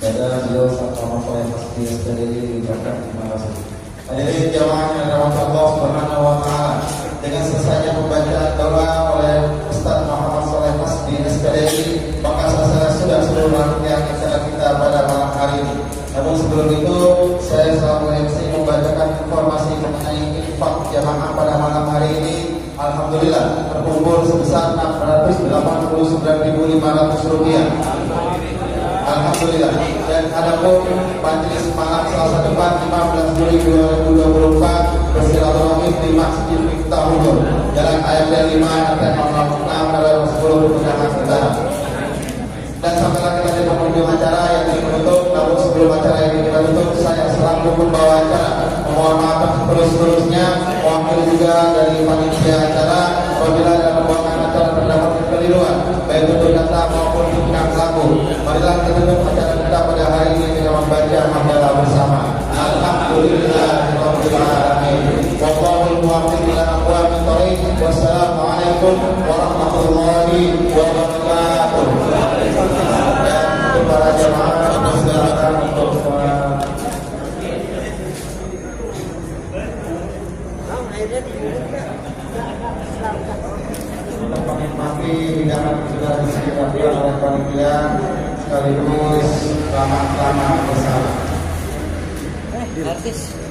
Pada beliau sama saya pasti sendiri diucapkan terima kasih. Hadirin jamaah yang dirahmati Allah Subhanahu wa taala, dengan selesainya pembacaan doa oleh Ustaz Muhammad Saleh Masdi SPDI, maka sudah seluruh rangkaian acara kita pada malam hari ini. Namun sebelum itu, saya selalu MC membacakan informasi mengenai infak jamaah pada malam hari ini. Alhamdulillah terkumpul sebesar Rp689.500. Alhamdulillah. Dan adapun majelis malam Selasa depan 15 Juli 2024 bersilaturahmi di Masjid Miftahul Jalan AMD 5 RT 06 10 Pekanbaru Utara. Dan sampailah kita di penghujung acara yang ditutup. Namun sebelum acara ini kita tutup, saya selaku pembawa acara mohon maaf terus-terusnya, mewakili juga dari panitia acara apabila dalam pembuatan acara terdapat kekeliruan baik untuk kata maupun tingkah laku. Marilah kita tutup acara kita pada hari ini dengan membaca hamdalah bersama. Alhamdulillahirabbil alamin. Wallahul muwaffiq ila aqwamit thoriq. Wassalamualaikum warahmatullahi wabarakatuh. Dan untuk para jamaah silakan untuk menikmati hidangan sudah disediakan oleh panitia sekaligus ramah-ramah bersama. Artis.